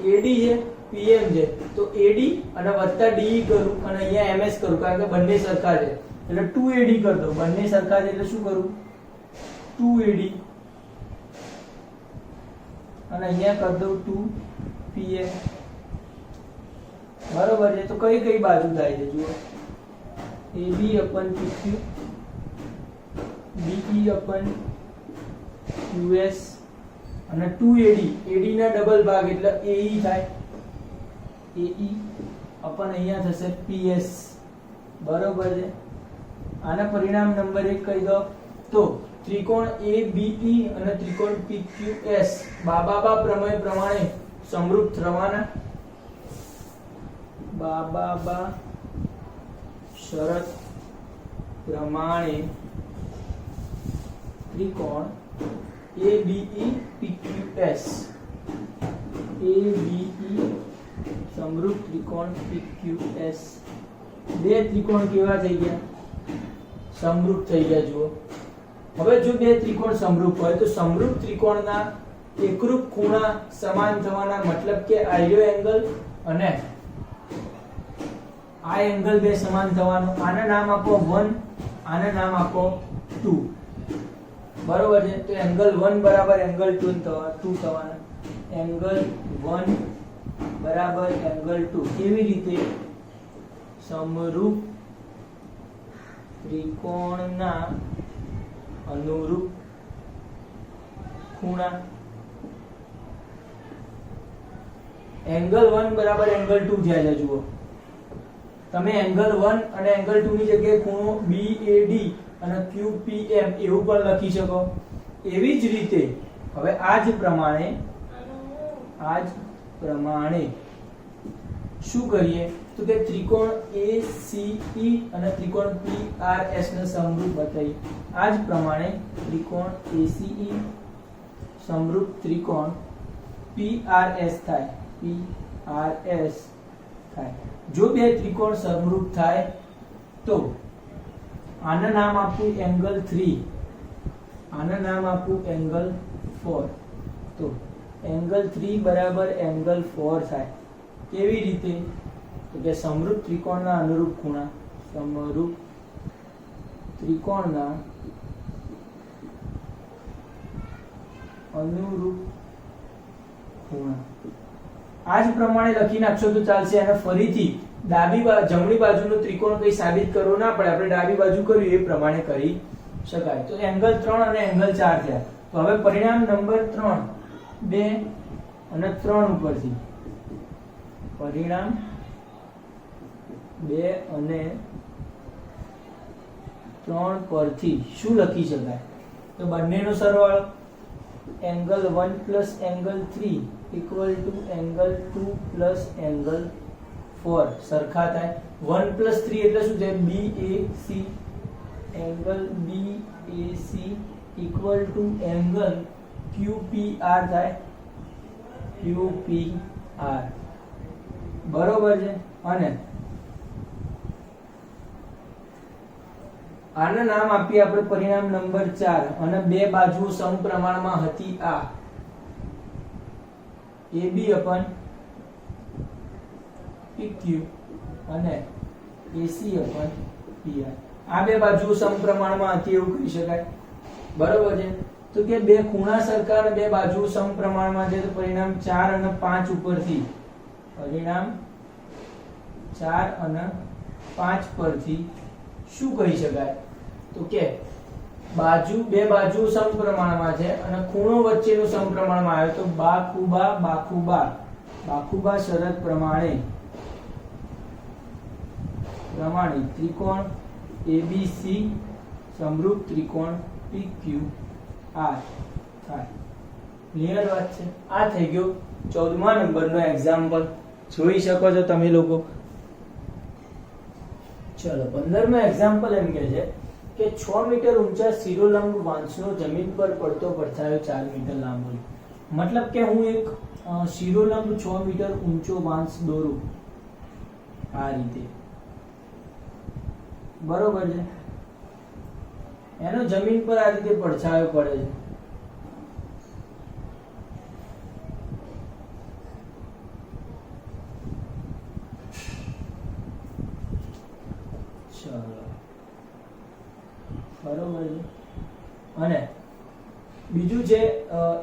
AD છે, PM છે, તો AD અને વત્તા DE કરું અને અહીંયા MS કરું કારણ કે બંને સરખા છે એટલે 2AD કરી દઉં. બંને સરખા છે એટલે શું કરું? 2AD અને અહીંયા કરી દઉં 2PM, બરોબર છે? તો કઈ કઈ બાજુ થાય છે જુઓ, AB upon PQ, BE upon QS અને 2AD. AD ના ડબલ ભાગ એટલે AE થાય, AE upon અહીંયા થશે PS, બરોબર છે? આના પરિણામ નંબર 1 કહી દો. તો ત્રિકોણ ABE અને ત્રિકોણ PQS બાબા પ્રમેય પ્રમાણે સમરૂપ થવાના. બાબા શરત પ્રમાણે ત્રિકોણ ABE PQS, ABE સમરૂપ ત્રિકોણ PQS. બે ત્રિકોણ કેવા થઈ ગયા? સમરૂપ થઈ ગયા. જુઓ, હવે જો બે ત્રિકોણ સમરૂપ હોય તો સમરૂપ ત્રિકોણના એકરૂપ ખૂણા સમાન થવાના, મતલબ કે આયરો એંગલ અને આ એંગલ બે સમાન થવાનો. આના નામ આપો 1, આના નામ આપો 2. બરોબર છે? તો એંગલ 1 બરાબર એંગલ 2 થવાના. એંગલ 1 બરાબર એંગલ 2. કેવી રીતે? સમરૂપ ત્રિકોણના અનુરૂપ ખૂણા. એંગલ 1 બરાબર એંગલ 2 થયા છે. જુઓ, તમે એંગલ 1 અને એંગલ 2 ની જગ્યાએ ખૂણો BAD અને QPM એવું પણ લખી શકો. એવી જ રીતે હવે આ જ પ્રમાણે શું કરીએ તો કે ત્રિકોણ ACE અને ત્રિકોણ PRS ને સમરૂપ બતાવીએ. આ જ પ્રમાણે ત્રિકોણ ACE સમરૂપ ત્રિકોણ PRS થાય. જો બે ત્રિકોણ સમરૂપ થાય તો આના નામ આપું એંગલ 3, આના નામ આપું એંગલ 4. તો એંગલ 3 બરાબર એંગલ 4 થાય. કેવી રીતે? તો કે સમરૂપ ત્રિકોણના અનુરૂપ ખૂણા. સમરૂપ ત્રિકોણના અનુરૂપ ખૂણા. આ જ પ્રમાણે લખી નાખશો તો ચાલશે. અને ફરીથી જમણી બાજુનો ત્રિકોણ કઈ સાબિત કરવો ના પડે, આપણે ડાબી બાજુ કર્યું એ પ્રમાણે કરી શકાય. તો એંગલ 3 અને એંગલ 4 થયા. તો હવે પરિણામ નંબર 3, 2 અને 3 ઉપરથી પરિણામ 2 અને 3 પરથી શું લખી શકાય? તો બંનેનો સરવાળો angle 1 plus angle 3 equal to angle 2 plus angle 4 સરખા થાય. 1 પ્લસ 3 એટલે શું થાય? BAC. Angle BAC equal to angle QPR થાય. QPR બરોબર છે? અને આના નામ આપીએ આપણે પરિણામ નંબર 4. અને બે બાજુઓ સમપ્રમાણમાં હતી. આ AB upon PQ અને AC upon PR. આ બે બાજુઓ સમપ્રમાણમાં હતી એવું કહી શકાય. બરોબર છે? તો કે બે ખૂણા સરખા અને બે બાજુઓ સમપ્રમાણમાં છે. તો પરિણામ 4 અને 5 ઉપરથી પરિણામ 4 અને 5 પરથી શું કહી શકાય? તો કે બે બાજુ સમપ્રમાણમાં છે અને ખૂણો વચ્ચેનું સમપ્રમાણમાં આવે. તો બાખુબા શરત પ્રમાણે ત્રિકોણ ABC સમરૂપ ત્રિકોણ PQR થાય. ક્લિયર વાત છે? આ થઈ ગયો 14મા નંબરનો એક્ઝામ્પલ. જોઈ શકો છો તમે લોકો. ચલો 15મો એક્ઝામ્પલ એમ કહે છે કે 6 મીટર ઊંચા શિરોલંબ વાંસનો જમીન પર પડતો પડછાયો 4 મીટર લાંબો. મતલબ કે હું એક શિરોલંબ 6 મીટર ઊંચો વાંસ દોરું આ રીતે. બરોબર છે? એનો જમીન પર આ રીતે પડછાયો પડે છે. બરોબર છે? અને બીજું છે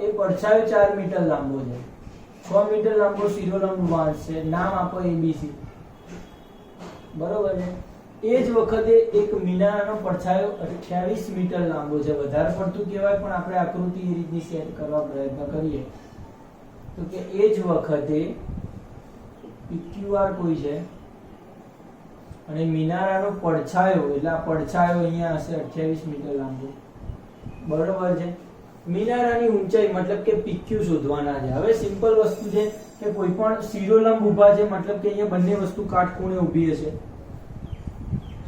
એ પડછાયો 4 મીટર લાંબો છે. 6 મીટર લાંબો શિરોલંબ વાંસ છે. નામ આપો ABC. બરોબર છે? એ જ વખતે એક મિનારનો પડછાયો 28 મીટર લાંબો છે. વધારે પડતું કહેવાય પણ આપણે આકૃતિ એ રીતની સેટ કરવા પ્રયત્ન કરીએ. તો કે એ જ વખતે PQR કોઈ છે અને મિનારાનો પડછાયો, એટલે આ પડછાયો અહીંયા હશે 28 મીટર લાંબો. બરોબર છે? મિનારાની ઊંચાઈ મતલબ કે PQ શોધવાના છે. હવે સિમ્પલ વસ્તુ છે કે કોઈ પણ શિરોલંબ ઊભા છે મતલબ કે અહીંયા બંને વસ્તુ કાટખૂણે ઊભી હશે.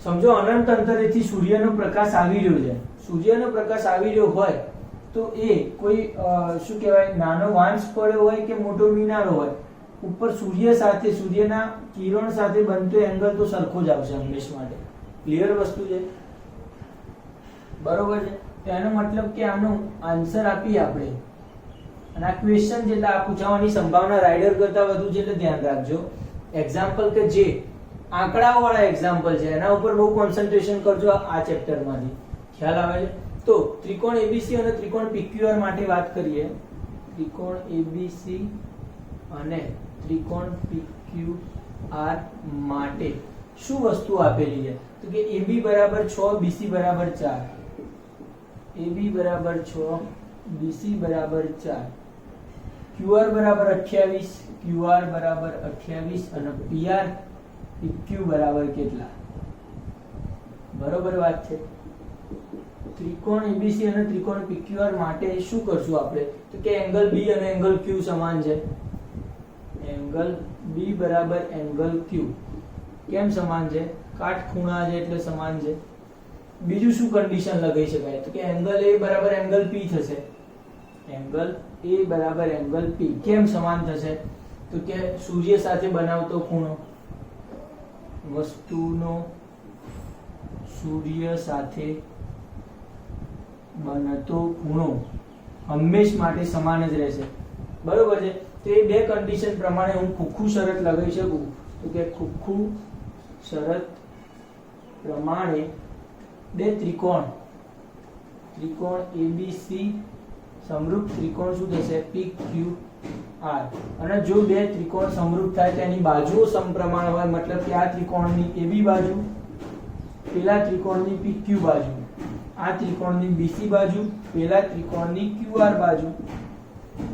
સમજો અનંત અંતરેથી સૂર્યનો પ્રકાશ આવી રહ્યો છે. સૂર્યનો પ્રકાશ આવી રહ્યો હોય તો એ કોઈ શું કહેવાય નાનો વાંસ પડ્યો હોય કે મોટો મિનારો હોય ઉપર સૂર્ય સાથે સૂર્યના કિરણ સાથે બનતો એંગલ તો સરખો જ આવશે હંમેશ માટે. ક્લિયર વસ્તુ છે, બરોબર છે. તો એનો મતલબ કે આનો આન્સર આપી આપણે, અને આ ક્વેશ્ચન છે એટલે આ પૂછવાની સંભાવના રાઇડર કરતા વધુ છે એટલે ધ્યાન રાખજો. એક્ઝામ્પલ કે જે આંકડાઓ વાળા એક્ઝામ્પલ છે એના ઉપર બહુ કોન્સન્ટ્રેશન કરજો આ ચેપ્ટર માંથી. ખ્યાલ આવે છે? તો ત્રિકોણ એબીસી અને ત્રિકોણ પીક્યુઆર માટે વાત કરીએ. ત્રિકોણ એબીસી અને ત્રિકોણ પીક્યુઆર માટે શું વસ્તુ આપેલી છે? તો કે AB બરાબર 6, BC બરાબર 4. AB બરાબર 6, BC બરાબર 4, QR બરાબર 28, QR બરાબર 28 અને PR PQ બરાબર કેટલા? બરોબર વાત છે. ત્રિકોણ ABC અને ત્રિકોણ PQR માટે શું કરશું આપણે? તો કે એંગલ B અને એંગલ Q સમાન છે. એંગલ B બરાબર એંગલ Q કેમ સમાન છે? કાટખૂણા છે એટલે સમાન છે. બીજું શું કન્ડિશન લગાવી શકાય? તો કે એંગલ A બરાબર એંગલ P થશે. એંગલ A બરાબર એંગલ P કેમ સમાન થશે? તો કે સૂર્ય સાથે બનાવતો ખૂણો, વસ્તુનો સૂર્ય સાથે બનતો ખૂણો હંમેશ માટે સમાન જ રહેશે. બરોબર છે. તો એ બે કન્ડિશન પ્રમાણે હું ખુખ્ખું શરત લગાવી શકું. તો કે ખુખ્ખું શરત પ્રમાણે બે ત્રિકોણ ABC સમરૂપ ત્રિકોણ શું થશે? PQR. અને જો બે ત્રિકોણ સમરૂપ થાય તેની બાજુઓ સમપ્રમાણ હોય, મતલબ કે આ ત્રિકોણની AB બાજુ, પેલા ત્રિકોણની PQ બાજુ, આ ત્રિકોણની BC બાજુ, પેલા ત્રિકોણની QR બાજુ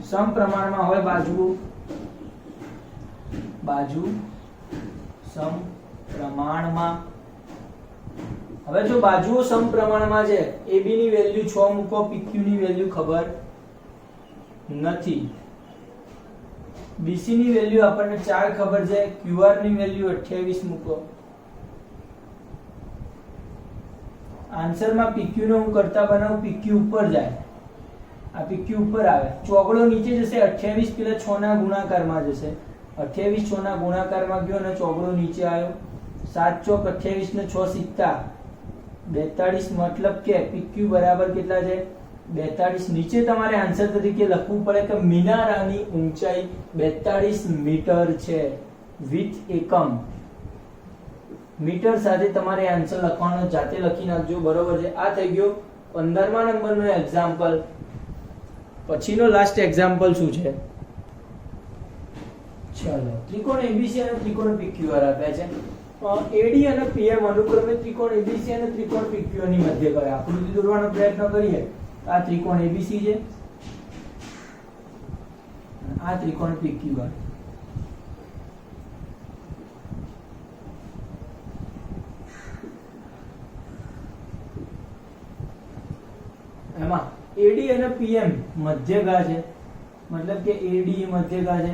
સમપ્રમાણમાં હોય, બાજુ સમપ્રમાણમાં. હવે જો બાજુઓ સમપ્રમાણમાં છે, AB ની વેલ્યુ 6 મૂકો, PQ ની વેલ્યુ ખબર નથી, BC ની વેલ્યુ આપણને 4 ખબર છે, QR ની વેલ્યુ 28 મૂકો. આન્સરમાં PQ નો હું કરતા બનાવું, PQ ઉપર જાય, આ PQ ઉપર આવે, ચોગડો નીચે જશે, 28 પેલા 6 ના ગુણાકારમાં જશે, 28 6 ના ગુણાકારમાં ગયો અને ચોગડો નીચે આવ્યો. 7 ચોક 28 ને 6 સિત્તા 42, મતલબ કે PQ બરાબર કેટલા છે? 42. નીચે તમારે આન્સર તરીકે લખવું પડે કે મિનારાની ઊંચાઈ 42 મીટર છે. વિથ એકમ મીટર સાથે તમારે આન્સર લખવાનો, જાતે લખી નાખજો. બરોબર છે. આ થઈ ગયો 15મા નંબરનો એક્ઝામ્પલ. પછીનો લાસ્ટ એક્ઝામ્પલ શું છે? ચલો, ત્રિકોણ ABC અને ત્રિકોણ PQR આપ્યા છે. AD અને PM અનુક્રમે ત્રિકોણ ABC અને ત્રિકોણ PQR ની મધ્ય કરે આકૃતિ દોરવાનો પ્રયત્ન કરીએ. આ ત્રિકોણ ABC છે, આ ત્રિકોણ PQR. એમાં AD અને PM મધ્યગા છે, મતલબ કે AD મધ્યગા છે,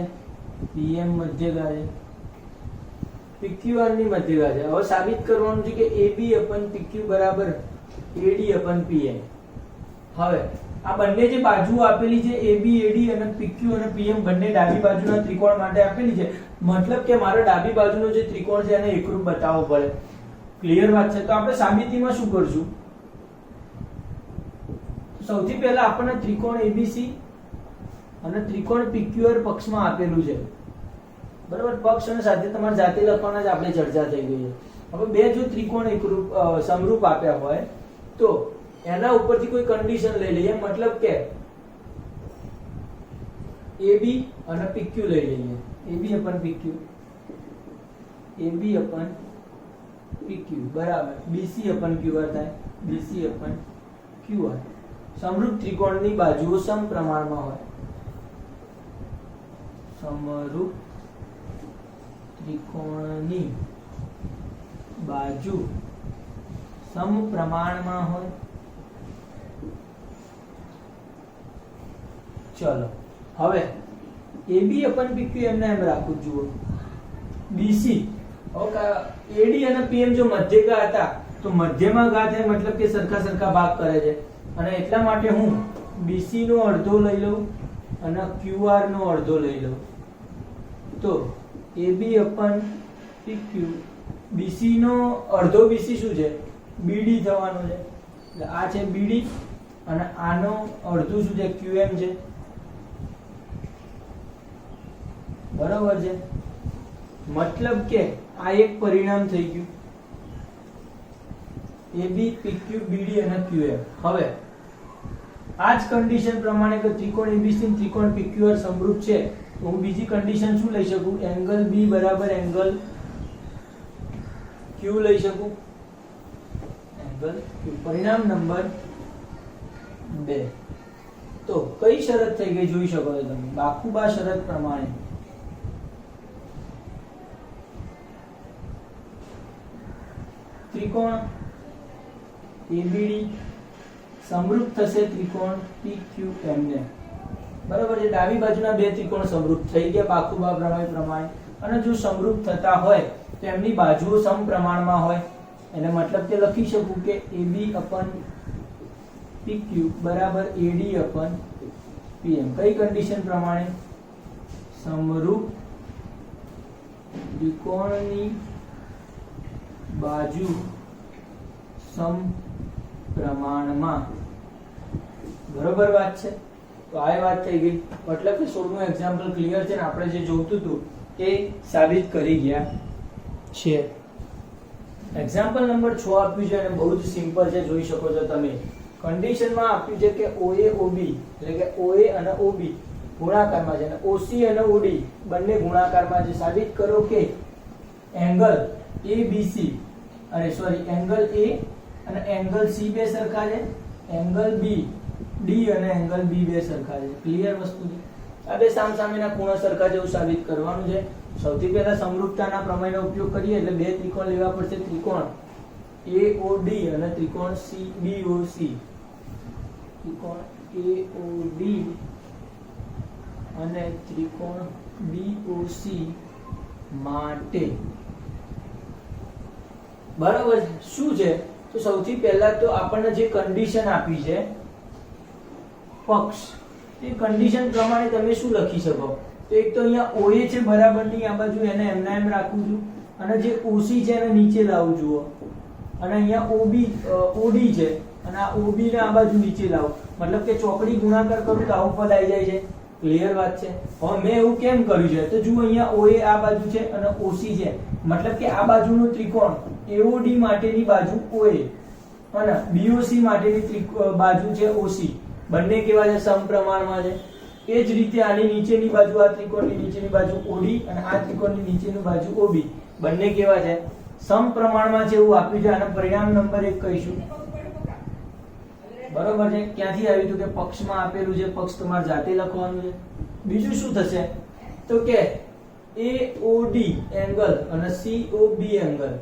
PM મધ્યગા છે, PQR ની મધ્યગા છે. હવે સાબિત કરવાનું છે કે AB upon PQ બરાબર AD upon PM. હવે આ બંને જે બાજુઓ આપેલી છે AB, AD અને PQ અને PM બંને ડાબી બાજુના ત્રિકોણ માટે આપેલી છે, મતલબ કે મારે ડાબી બાજુનો જે ત્રિકોણ છે એને એકરૂપ બતાવવો પડે. ક્લિયર વાત છે? તો આપણે સાબિતીમાં શું કરશું? સૌથી પહેલા આપણને ત્રિકોણ ABC અને ત્રિકોણ PQR પક્ષમાં આપેલું છે. બરાબર, પક્ષ અને સાથે તમારે જાતે લખવાના જ આપણે ચર્ચા થઈ ગઈ છે. હવે બે જો ત્રિકોણ એકરૂપ સમરૂપ આપ્યા હોય તો એના ઉપરથી કોઈ કન્ડિશન લઈ લઈએ, મતલબ કે AB અને PQ લઈ લઈએ. AB upon PQ, AB upon PQ બરાબર BC upon QR થાય, BC upon QR. સમરૂપ ત્રિકોણની બાજુઓ સમપ્રમાણમાં હોય, સમરૂપ ત્રિકોણની બાજુ સમપ્રમાણમાં હોય. ચલો, હવે AB upon PQ એમને એમ રાખું. જુઓ, BC AD અને PM જો મધ્યગા હતા તો મધ્યમાં ઘા થાય, મતલબ કે સરખા સરખા ભાગ કરે છે, અને એટલા માટે હું BC નો અડધો લઈ લઉં અને QR નો અડધો લઈ લઉં. તો AB upon PQ, BC નો અડધો BC શું છે? BD થવાનો છે. એટલે આ છે BD અને આનો અડધું શું છે? QM છે. બરાબર છે. મતલબ કે આ એક પરિણામ થઈ ગયું. AB, PQ, BD અને QM. હવે આ જ કન્ડિશન પ્રમાણે કે ત્રિકોણ ABC અને ત્રિકોણ PQR સમરૂપ છે, તો હું બીજી કન્ડિશન શું લઈ શકું? એંગલ B બરાબર એંગલ Q લઈ શકું. Angle Q. પરિણામ નંબર 2. તો કઈ શરત થઈ ગઈ જોઈ શકો છો તમે? બાખુબા શરત પ્રમાણે ત્રિકોણ ABD સમરૂપ થશે ત્રિકોણ PQM ને. બરાબર છે. ડાબી બાજુના બે ત્રિકોણ સમરૂપ થઈ ગયા બાખુબા પ્રમાણે. અને જો સમરૂપ થતા હોય તો એમની બાજુઓ સમપ્રમાણમાં હોય. એને મતલબ કે લખી શકું કે AB upon PQ બરાબર AD upon PM. કઈ કન્ડિશન પ્રમાણે? સમરૂપ ત્રિકોણની બાજુ સમપ્રમાણમાં. બરોબર વાત છે. તો આ વાત થઈ ગઈ. મતલબ કે 16મું એક્ઝામ્પલ ક્લિયર છે ને આપણે જે જોઈતું હતું એ સાબિત કરી ગયા છે. એક્ઝામ્પલ નંબર 6 આપ્યું છે અને બહુ જ સિમ્પલ છે, જોઈ શકો છો તમે. કન્ડિશનમાં આપ્યું છે કે OA OB એટલે કે OA અને OB ગુણાકારમાં છે અને OC અને OD બંને ગુણાકારમાં છે. સાબિત કરો કે એંગલ ABC અને એંગલ A અને એંગલ C બે સરખા છે, એંગલ B D અને એંગલ B બે સરખા છે. ક્લિયર વસ્તુ છે. આ બે સામસામેના ખૂણા સરખા છે એવું સાબિત કરવાનું છે. સૌથી પહેલા સમરૂપતાના પ્રમેયનો ઉપયોગ કરીએ એટલે બે ત્રિકોણ લેવા પડશે. ત્રિકોણ AOD અને ત્રિકોણ CBOC. ત્રિકોણ AOD અને ત્રિકોણ BOC માટે. બરાબર. શું છે? તો સૌથી પહેલા તો આપણને જે કન્ડિશન આપી છે પક્ષ, એ કન્ડિશન પ્રમાણે તમે શું લખી શકો? તો એક તો અહીંયા OA છે બરાબરની આ બાજુ, એને એમના એમ રાખું છું. અને જે OC છે એને નીચે લાવું જુઓ. અને અહીંયા OD છે અને આ OB ને આ બાજુ નીચે લાવો. મતલબ કે ચોકડી ગુણાકાર કરું તો આવું પદ આવી જાય છે. ક્લિયર વાત છે. હવે મેં એવું કેમ કર્યું છે? તો જુઓ અહીંયા OA આ બાજુ છે અને OC છે. મતલબ કે આ બાજુનું ત્રિકોણ AOD માટેની બાજુ OA અને BOC માટેની બાજુ છે OC. બંને કેવા છે? સમપ્રમાણમાં છે. એ જ રીતે આની નીચેની બાજુ, આ ત્રિકોણની નીચેની બાજુ OD અને આ ત્રિકોણની નીચેની બાજુ OB બંને કેવા છે? સમપ્રમાણમાં છે એવું આપ્યું છે. અને પરિણામ નંબર 1 કહીશું. બરોબર છે. ક્યાંથી આવ્યું હતું? કે પક્ષમાં આપેલું છે. પક્ષ તમારે જાતે લખવાનું છે. બીજું શું થશે? તો કે AOD એંગલ અને COB એંગલ.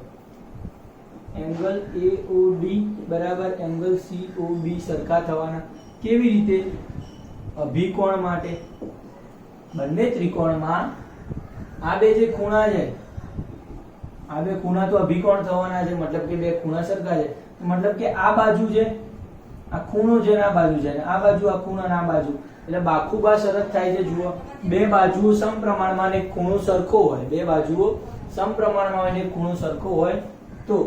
એંગલ AOD બરાબર એંગલ COB સરખા થવાના. કેવી રીતે? અભિકોણ માટે. બંને ત્રિકોણમાં આ બે જે ખૂણા છે, આ બે ખૂણા તો અભિકોણ થવાના છે. મતલબ કે બે ખૂણા સરખા છે. મતલબ કે આ બાજુ છે, આ ખૂણો છે ને આ બાજુ છે, આ બાજુ આ ખૂણો અને આ બાજુ. એટલે બાખુબા શરત થાય છે. જુઓ, બે બાજુઓ સમપ્રમાણમાં અને ખૂણો સરખો હોય. બે બાજુઓ સમપ્રમાણમાં અને ખૂણો સરખો હોય તો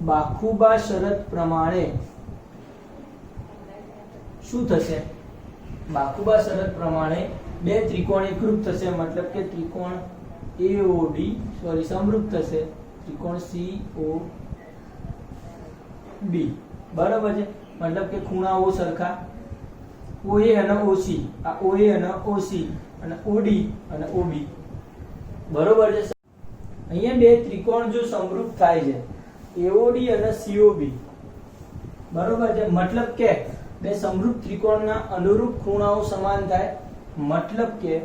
બાખુબા શરત પ્રમાણે શું થશે? બાખુબા શરત પ્રમાણે બે ત્રિકોણ એકરૂપ થશે. મતલબ કે ત્રિકોણ AOD સમરૂપ થશે ત્રિકોણ COB. બરાબર છે. મતલબ કે ખૂણાઓ સરખા. OA અને OC, આ OA અને OC અને OD અને OB. બરોબર છે. અહીંયા બે ત્રિકોણ જો સમરૂપ થાય છે AOD અને COB. બરોબર છે. મતલબ કે બે સમરૂપ ત્રિકોણના અનુરૂપ ખૂણાઓ સમાન થાય. મતલબ કે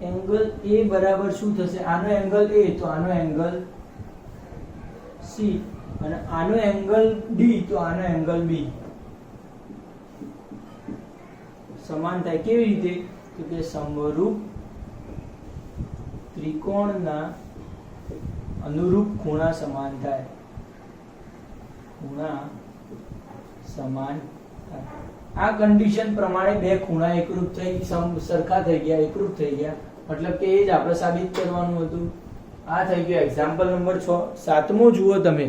એંગલ A બરાબર શું થશે? આનો એંગલ A તો આનો એંગલ C અને આનો એંગલ D તો આનો એંગલ B સમાન થાય. કેવી રીતે? તો કે સમરૂપ ત્રિકોણના અનુરૂપ ખૂણા સમાન થાય. ખૂણા સમાન થાય. આ કન્ડિશન પ્રમાણે બે ખૂણા એકરૂપ થઈ સરખા થઈ ગયા, એકરૂપ થઈ ગયા. મતલબ કે એ જ આપણે સાબિત કરવાનું હતું. આ થઈ ગયું એક્ઝામ્પલ નંબર 6. સાતમું જુઓ તમે.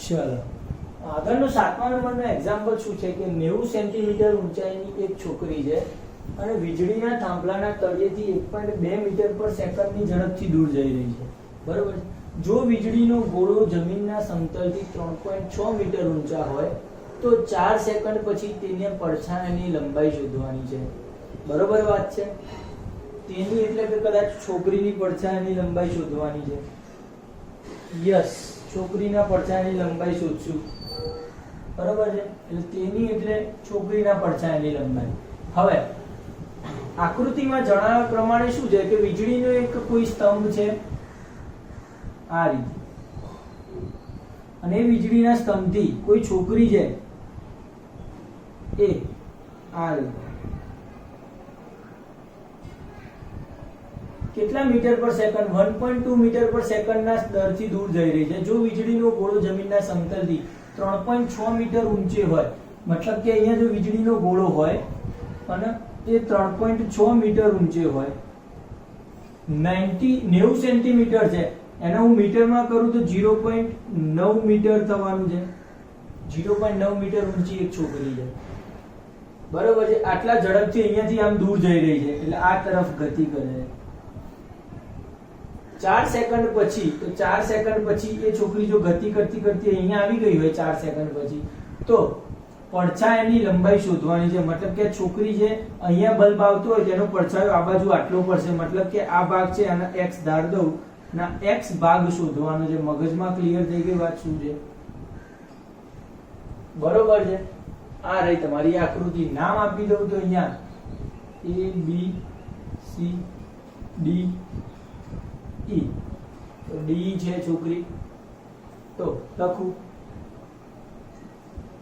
ચલો આગળનો 7મા નંબરનો એક્ઝામ્પલ શું છે કે 90 સેન્ટીમીટર ઊંચાઈની એક છોકરી છે અને વીજળીના થાંભલાના તળિયેથી 1.2 મીટર પર સેકન્ડની ઝડપથી દૂર જઈ રહી છે. બરોબર. જો વીજળીનો ગોળો જમીનના સમતલથી 3.6 મીટર ઊંચા હોય તો 4 સેકન્ડ પછી તેને પડછાયાની લંબાઈ શોધવાની છે. બરોબર વાત છે. તેની એટલે કે કદાચ છોકરીની પડછાયાની લંબાઈ શોધવાની છે. યસ, છોકરીના પડછાયાની લંબાઈ શોધશું. બરોબર છે. એટલે તેની એટલે છોકરીના પડછાયાની લંબાઈ. હવે આકૃતિમાં જણાવ્યા પ્રમાણે શું છે કે વીજળીનો એક કોઈ સ્તંભ છે આ રીતે, અને એ વીજળીના સ્તંભથી કોઈ છોકરી છે એ આ રીતે કેટલા મીટર પર સેકન્ડ 1.2 મીટર પર સેકન્ડના દરથી દૂર જઈ રહી છે. જો વીજળીનો ગોળો જમીનના સમતલથી 3.6 મીટર ઊંચે હોય, મતલબ કે અહીંયા જો વીજળીનો ગોળો હોય અને એ 3.6 મીટર ઊંચે હોય, 90 સેન્ટીમીટર છે, એને હું મીટરમાં કરું તો 0.9 મીટર થવાનું છે. 0.9 મીટર ઊંચી એક છોકરી છે. બરોબર છે. આટલા ઝડપથી અહીંયાથી આમ દૂર જઈ રહી છે એટલે આ તરફ ગતિ કરે છે. 4 સેકન્ડ પછી, તો 4 સેકન્ડ પછી એ છોકરી જો ગતિ કરતી કરતી અહીંયા આવી ગઈ હોય 4 સેકન્ડ પછી, તો પડછાયાની લંબાઈ શોધવાની છે. મતલબ કે છોકરી જે અહીંયા બલ્બ આવતો હોય તેનો પડછાયો આ બાજુ આટલો પડશે. મતલબ કે આ ભાગ છે અને x ધાર દઉં ના x ભાગ શોધવાનો છે. મગજમાં ક્લિયર થઈ ગઈ વાત શું છે? બરોબર છે. આ રહી તમારી આકૃતિ. નામ આપી દઉં તો અહીંયા A B C D E. તો D છે છોકરી, તો લખું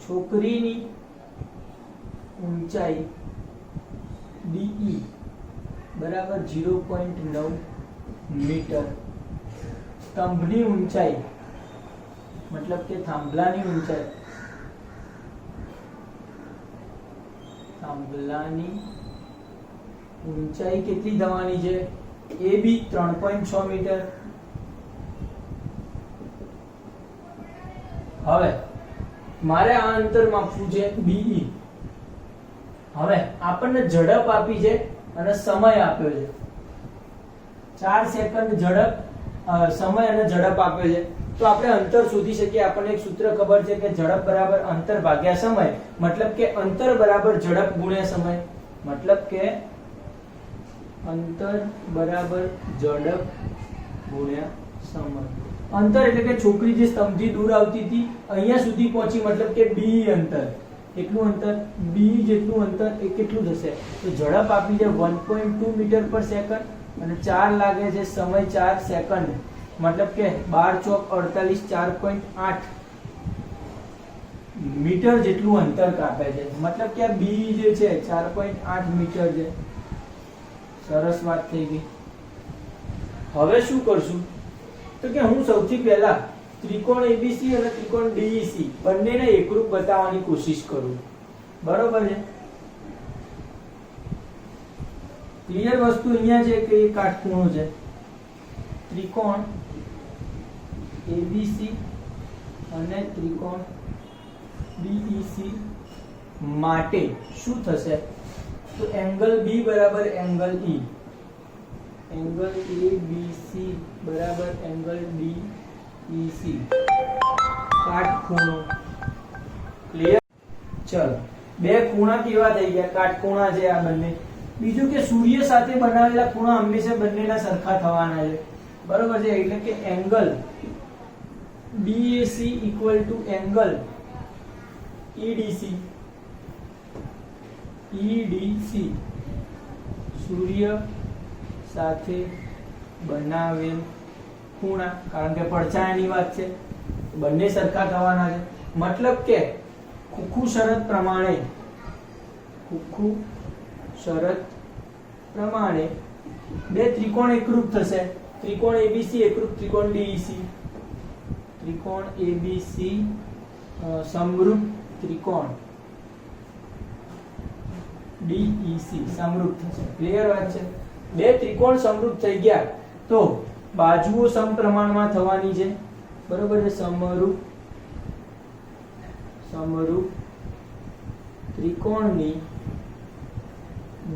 છોકરીની ઊંચાઈ DE બરાબર 0.9 મીટર. સ્તંભની ઊંચાઈ મતલબ કે થાંભલાની ઊંચાઈ, થાંભલાની ઊંચાઈ કેટલી થવાની છે? AB 3.6 metre. હવે મારે આ અંતર માપવું છે BE. હવે આપણને ઝડપ આપી છે અને સમય આપ્યો છે. 4 સેકન્ડ ઝડપ, સમય અને ઝડપ આપ્યો છે. તો આપણે અંતર શોધી શકીએ. આપણને એક સૂત્ર ખબર છે કે ઝડપ બરાબર અંતર ભાગ્યા સમય. મતલબ કે અંતર બરાબર ઝડપ ગુણ્યા સમય. મતલબ કે અંતર બરાબર ઝડપ ગુણ્યા સમય. અંતર એટલે કે છોકરી જે સ્તંભથી દૂર આવતી હતી અહીંયા સુધી પહોંચી, મતલબ કે B અંતર. કેટલું અંતર? B જેટલું અંતર એ કેટલું થશે? તો ઝડપ આપી છે 1.2 મીટર પર સેકન્ડ અને 4 લાગે છે સમય 4 સેકન્ડ. મતલબ કે 12 ચોક 48 4.8 મીટર જેટલું અંતર કાપે છે. મતલબ કે આ B જે છે 4.8 મીટર છે. સરસ વાત થઈ ગઈ. હવે શું કરશું તો કે હું સૌથી પહેલા ત્રિકોણ ABC અને ત્રિકોણ DEC બંનેને એકરૂપ બતાવવાની કોશિશ કરું. બરોબર છે. ક્લિયર વસ્તુ અહીંયા છે કે એ કાટખૂણો છે. ત્રિકોણ ABC અને ત્રિકોણ DEC માટે શું થશે તો એંગલ B બરાબર એંગલ E, એંગલ ABC બરાબર એંગલ DEC, કાટખૂણો. ક્લિયર? ચલો, બે ખૂણા કેવા થઈ ગયા? કાટખૂણા છે આ બંને. બીજું કે સૂર્ય સાથે બનાવેલા ખૂણા હંમેશા બંનેના સરખા થવાના છે. બરોબર છે. એટલે કે angle BAC equal to angle EDC. EDC સૂર્ય સાથે બનાવેલ ખૂણા, કારણ કે પડછાયાની વાત છે, બંને સરખા થવાના છે. મતલબ કે ખુખુ શરત પ્રમાણે, ખુખુ શરત પ્રમાણે બે ત્રિકોણ એકરૂપ થશે. ત્રિકોણ ABC એકરૂપ ત્રિકોણ DEC. ત્રિકોણ ABC સમરૂપ ત્રિકોણ DEC સમરૂપ થશે. ક્લિયર વાત છે? બે ત્રિકોણ સમરૂપ થઈ ગયા તો બાજુઓ સમપ્રમાણમાં થવાની છે. બરોબર છે? સમરૂપ ત્રિકોણની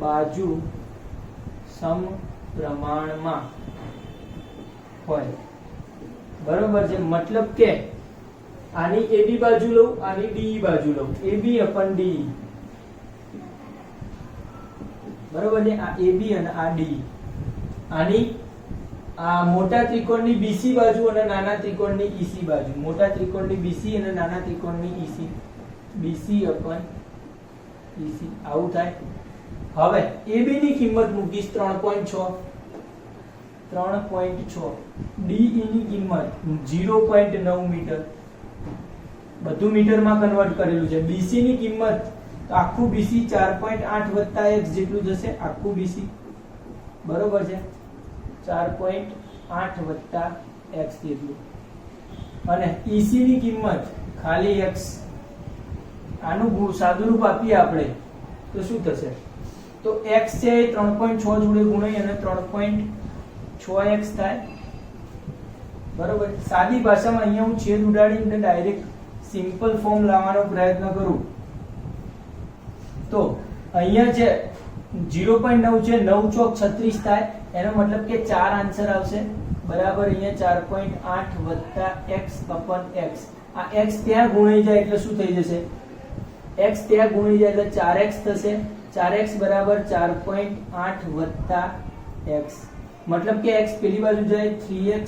બાજુ સમપ્રમાણમાં હોય. બરોબર છે? મતલબ કે આની AB બાજુ લઉં, આની DE બાજુ લઉં, AB upon DE. બરોબર છે? આ AB અને આ DE. આની આ મોટા ત્રિકોણની BC બાજુ અને નાના ત્રિકોણની EC બાજુ. મોટા ત્રિકોણની BC અને નાના ત્રિકોણની EC. BC upon EC. આવું થાય. હવે AB ની કિંમત મૂકીશ 3.6. 3.6. DE ની કિંમત 0.9 મીટર. બધું મીટરમાં કન્વર્ટ કરેલું છે. BC ની કિંમત આખું BC 4.8 x જેટલું જશે. આખું BC. બરોબર છે? 4.8 x જેટલું. અને EC ની કિંમત ખાલી x. આનું સાદુરૂપ આપીએ આપણે તો શું થશે? તો x છે એ 3.6 જોડે ગુણાઈ અને 3.6x થાય. બરોબર? સાદી ભાષામાં અહીંયા હું છેદ ઉડાડીને ડાયરેક્ટ સિમ્પલ ફોર્મ લાવવાનો પ્રયત્ન કરું તો અહીંયા છે 0.9 છે, 9 ચોક 36 થાય. એનો મતલબ કે 4 આન્સર આવશે. બરાબર? અહીંયા 4.8 x upon x. આ x ત્યાં ગુણાઈ જાય એટલે શું થઈ જશે? x ત્યાં ગુણાઈ જાય એટલે 4x થશે. 4x બરાબર 4.8 x. મતલબ કે x પેલી બાજુ જાય 3x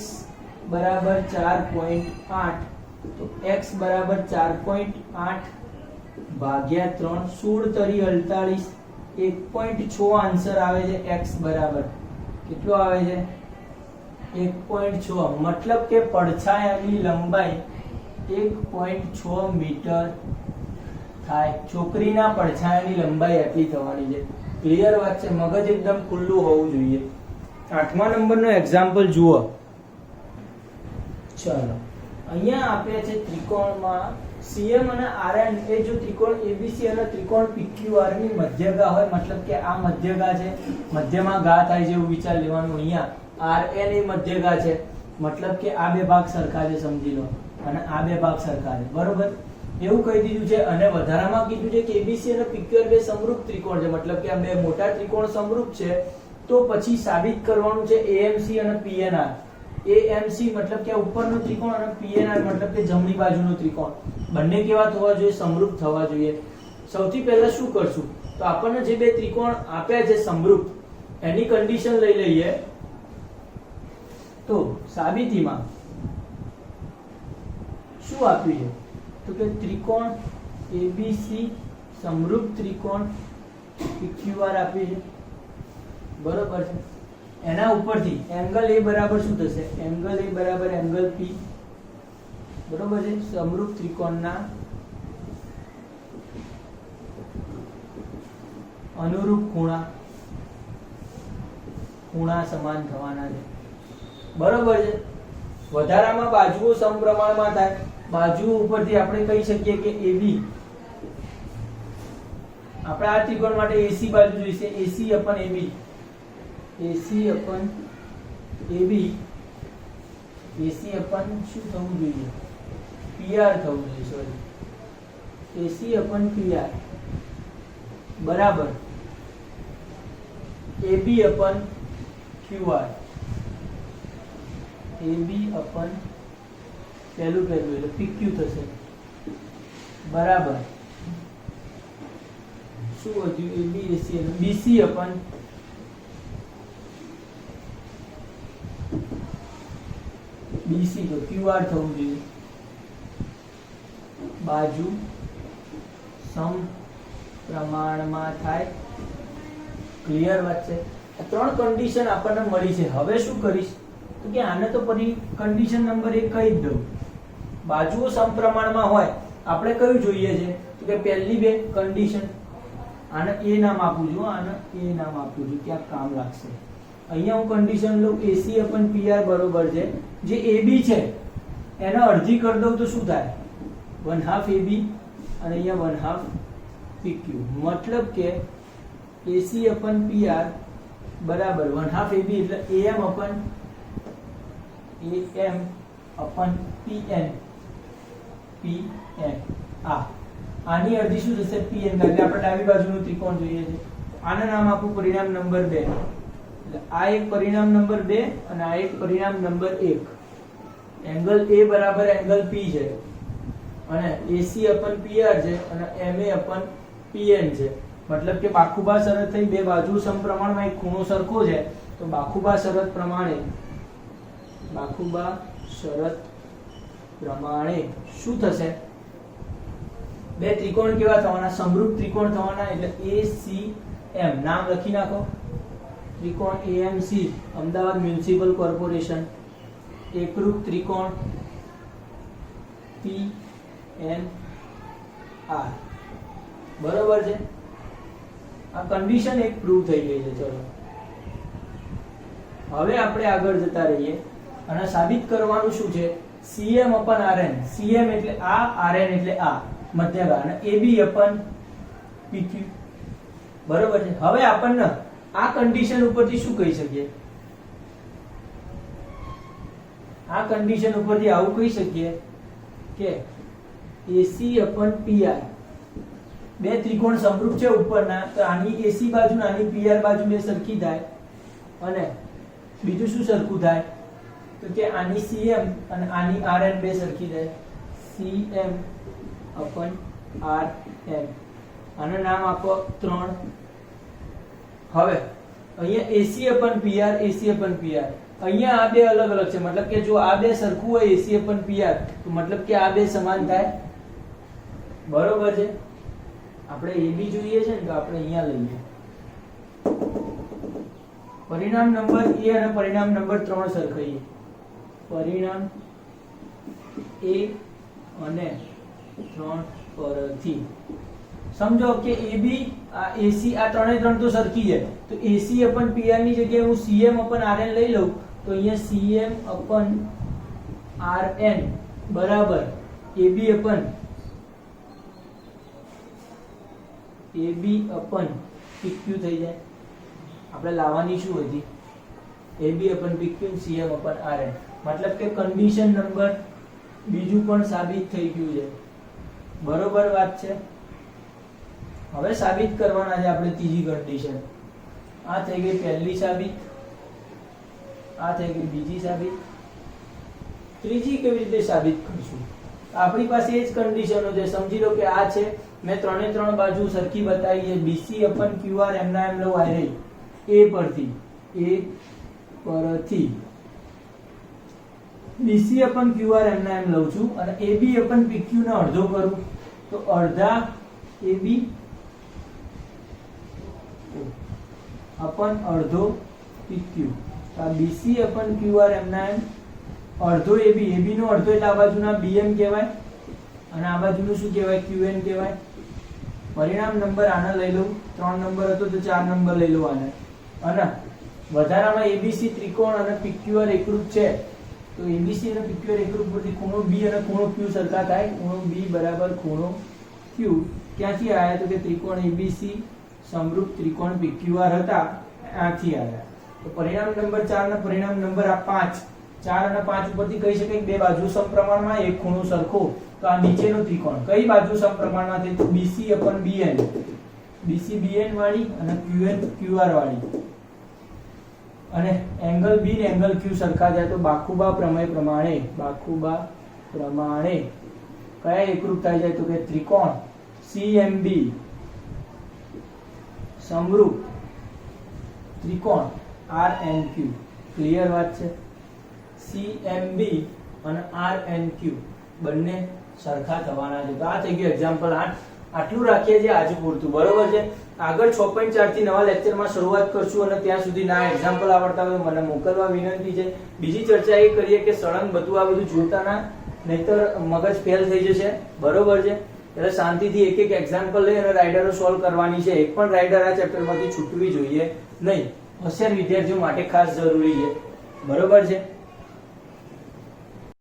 બરાબર 4.8. તો x બરાબર 4.8 ભાગ્યા 3. 16 તરી 48. 1.6 આન્સર આવે છે. x બરાબર કેટલો આવે છે? 1.6. મતલબ કે પડછાયાની લંબાઈ 1.6 મીટર થાય. છોકરીના પડછાયાની લંબાઈ આટલી થવાની છે. ક્લિયર વાત છે? મગજ એકદમ ખુલ્લું હોવું જોઈએ. 8મા નંબરનો એક્ઝામ્પલ જુઓ. ચલો, અહીંયા આપ્યા છે ત્રિકોણમાં CM અને RN એ જો ત્રિકોણ ABC અને ત્રિકોણ PQR ની મધ્યગા હોય, મતલબ કે આ મધ્યગા છે, મધ્યમાં ગા થાય છે એવું વિચાર લેવાનું. અહીંયા RN એ મધ્યગા છે, મતલબ કે આ બે ભાગ સરખા છે સમજી લો, અને આ બે ભાગ સરખા છે. બરોબર? એવું કહી દીધું છે. અને વધારામાં કીધું છે કે ABC અને PQR બે સમરૂપ ત્રિકોણ છે, મતલબ કે આ બે મોટા ત્રિકોણ સમરૂપ છે. તો પછી સાબિત કરવાનું છે AMC અને PNR. AMC મતલબ કે આ ઉપરનો ત્રિકોણ અને PNR મતલબ કે જમણી બાજુનો ત્રિકોણ. બંને કેવા થવા જોઈએ? સમરૂપ થવા જોઈએ. સૌથી પહેલા શું કરશું? તો આપણને જે બે ત્રિકોણ આપ્યા છે સમરૂપ, એની કન્ડિશન લઈ લઈએ. તો સાબિતીમાં શું આપ્યું છે? તો કે ત્રિકોણ ABC સમરૂપ ત્રિકોણ PQR આપ્યું છે. બરોબર છે? એના ઉપરથી એંગલ A બરાબર શું થશે? એંગલ A બરાબર એંગલ P. બરોબર છે? સમરૂપ ત્રિકોણના અનુરૂપ ખૂણા સમાન થવાના છે. બરોબર છે? વધારામાં બાજુઓ સમપ્રમાણમાં થાય. બાજુઓ ઉપરથી આપણે કહી શકીએ કે AB, આપણે આ ત્રિકોણ માટે AC બાજુ જોઈશે. AC upon AB. AC upon AB. AC upon શું થવું જોઈએ? PR થવું જોઈએ. સોરી, AC upon PR બરાબર AB upon QR. AB upon પહેલું એટલે PQ થશે. બરાબર શું વધ્યું? AB AC અને BC upon BC. તો QR થવું જોઈએ. બાજુ સમપ્રમાણમાં થાય. ક્લિયર વાત છે? આ ત્રણ કન્ડિશન આપણને મળી છે. હવે શું કરીશ? તો કે આને તો પછી કન્ડિશન નંબર 1 કહી જ દઉં. બાજુઓ સમપ્રમાણમાં હોય આપણે કયું જોઈએ છે? તો કે પહેલી બે કન્ડિશન. આને A નામ આપું છું, આને A નામ આપું છું, ક્યાંક કામ લાગશે. અહીંયા હું કન્ડિશન લઉં AC upon PR બરોબર છે. જે AB છે એને અડધી કરી દઉં તો શું થાય? 1/2 AB અને અહીંયા 1/2 PQ. મતલબ કે AC upon PR બરાબર 1/2 AB એટલે AM upon PN આની અડધી શું થશે PN એટલે આપણે ડાબી બાજુનું ત્રિકોણ જોઈએ છે આનું નામ આપું પરિણામ નંબર 2 એટલે આ એક પરિણામ નંબર 2 અને આ એક પરિણામ નંબર 1 એંગલ A બરાબર એંગલ P છે અને AC upon PR છે અને MA upon PN છે મતલબ કે બાખુબા શરત થઈ બે બાજુ સમપ્રમાણમાં એક ખૂણો સરખો છે તો બાખુબા શરત પ્રમાણે શું થશે બે ત્રિકોણ કેવા થવાના સમરૂપ ત્રિકોણ થવાના એટલે ACM નામ લખી નાખો ત્રિકોણ AMC અમદાવાદ મ્યુનિસિપલ કોર્પોરેશન એકરૂપ ત્રિકોણ PNR બરોબર છે આ કન્ડિશન એક પ્રૂવ થઈ ગઈ છે ચલો હવે આપણે આગળ જતા રહીએ અને સાબિત કરવાનું શું છે CM upon RN CM એટલે આ RN એટલે આ મધ્યગા અને AB upon PQ બરોબર છે હવે આપણને આ કન્ડિશન ઉપરથી શું કહી શકીએ આ કન્ડિશન ઉપરથી આવું કહી શકીએ કે AC upon PR બે ત્રિકોણ સમરૂપ છે ઉપરના તો આની AC બાજુ અને આની PR બાજુ બે સરખી થાય અને બીજું શું સરખું થાય તો કે આની CM અને આની RN બે સરખી થાય CM upon RN આનું નામ આપો 3 હવે અહીંયા AC upon PR AC upon PR અહીંયા આ બે અલગ અલગ છે મતલબ કે જો આ બે સરખું હોય AC upon PR તો મતલબ કે આ બે સમાન થાય બરોબર છે આપણે AB જોઈએ છે ને તો આપણે અહીંયા લઈએ પરિણામ નંબર A અને પરિણામ નંબર 3 સરખાઈએ પરિણામ A અને 3 પરથી સમજો કે AB આ AC આ ત્રણે ત્રણ તો સરખી છે તો AC upon PR ની જગ્યાએ હું CM upon RN લઈ લઉં તો અહીંયા CM upon RN બરાબર AB upon PQ થઈ જાય આપણે લાવવાની શું હતી AB upon PQ CM upon RN મતલબ કે કન્ડિશન નંબર બીજું પણ સાબિત થઈ ગયું છે બરોબર વાત છે હવે સાબિત કરવાના છે આપણે ત્રીજી કન્ડિશન આ થઈ ગઈ પહેલી સાબિત આ થઈ ગઈ બીજી સાબિત ત્રીજી કેવી રીતે સાબિત કરશું આપણી પાસે એ જ કન્ડિશનો છે સમજી લો કે આ છે મેં ત્રણે ત્રણ બાજુ સરખી બતાવી છે BC upon QR એમના એમ લઉં આ રહી A પરથી BC upon QR એમના એમ લઉં છું અને AB upon PQ ને અડધો કરું તો અડધા AB upon અડધો PQ આ BC upon QR એમના એમ અડધો AB નો અડધો એટલે આ બાજુના BM કહેવાય અને આ બાજુનું શું કહેવાય QN કહેવાય પરિણામ નંબર આને લઈ લઉં 3 નંબર હતો તો 4 નંબર લઈ લઉં આને અને વધારામાં ABC ત્રિકોણ અને PQR એકરૂપ છે તો ABC અને PQR એકરૂપ પરથી ખૂણો B અને ખૂણો Q સરખા થાય ખૂણો B બરાબર ખૂણો Q ક્યાંથી આવ્યા તો કે ત્રિકોણ ABC સમરૂપ ત્રિકોણ PQR હતા આથી આવ્યા તો પરિણામ નંબર 4 અને પરિણામ નંબર આ 5 4 અને 5 ઉપરથી કહી શકાય કે બે બાજુ સમપ્રમાણમાં એક ખૂણો સરખો તો આ નીચેનો ત્રિકોણ કઈ બાજુ સમપ્રમાણમાં છે BC upon BN BC BN વાળી અને QN QR વાળી અને એંગલ B ને એંગલ Q સરખા જાય તો બાખુબા પ્રમેય પ્રમાણે કયા એકરૂપ થાય જાય તો કે ત્રિકોણ CMB સમરૂપ ત્રિકોણ RNQ ક્લિયર વાત છે CMB અને RNQ બંને સરખા થવાના છે તો આ થઈ ગયું એક્ઝામ્પલ 8 આટલું રાખીએ જે આજુ પૂરતું બરોબર છે આગળ 6.4 થી નવા લેક્ચરમાં શરૂઆત કરશું અને ત્યાં સુધી ના એક્ઝામ્પલ આવડતા હોય મને મોકલવા વિનંતી છે બીજી ચર્ચા એ કરીએ કે સળંગ બધું આ બધું જોતા ના નહીતર મગજ ફેલ થઈ જશે બરોબર છે એટલે શાંતિથી એક એક એક્ઝામ્પલ લઈ અને રાઇડરો સોલ્વ કરવાની છે એક પણ રાઇડર આ ચેપ્ટરમાંથી છૂટવી જોઈએ નહીં હોશિયાર વિદ્યાર્થીઓ માટે ખાસ જરૂરી છે બરોબર છે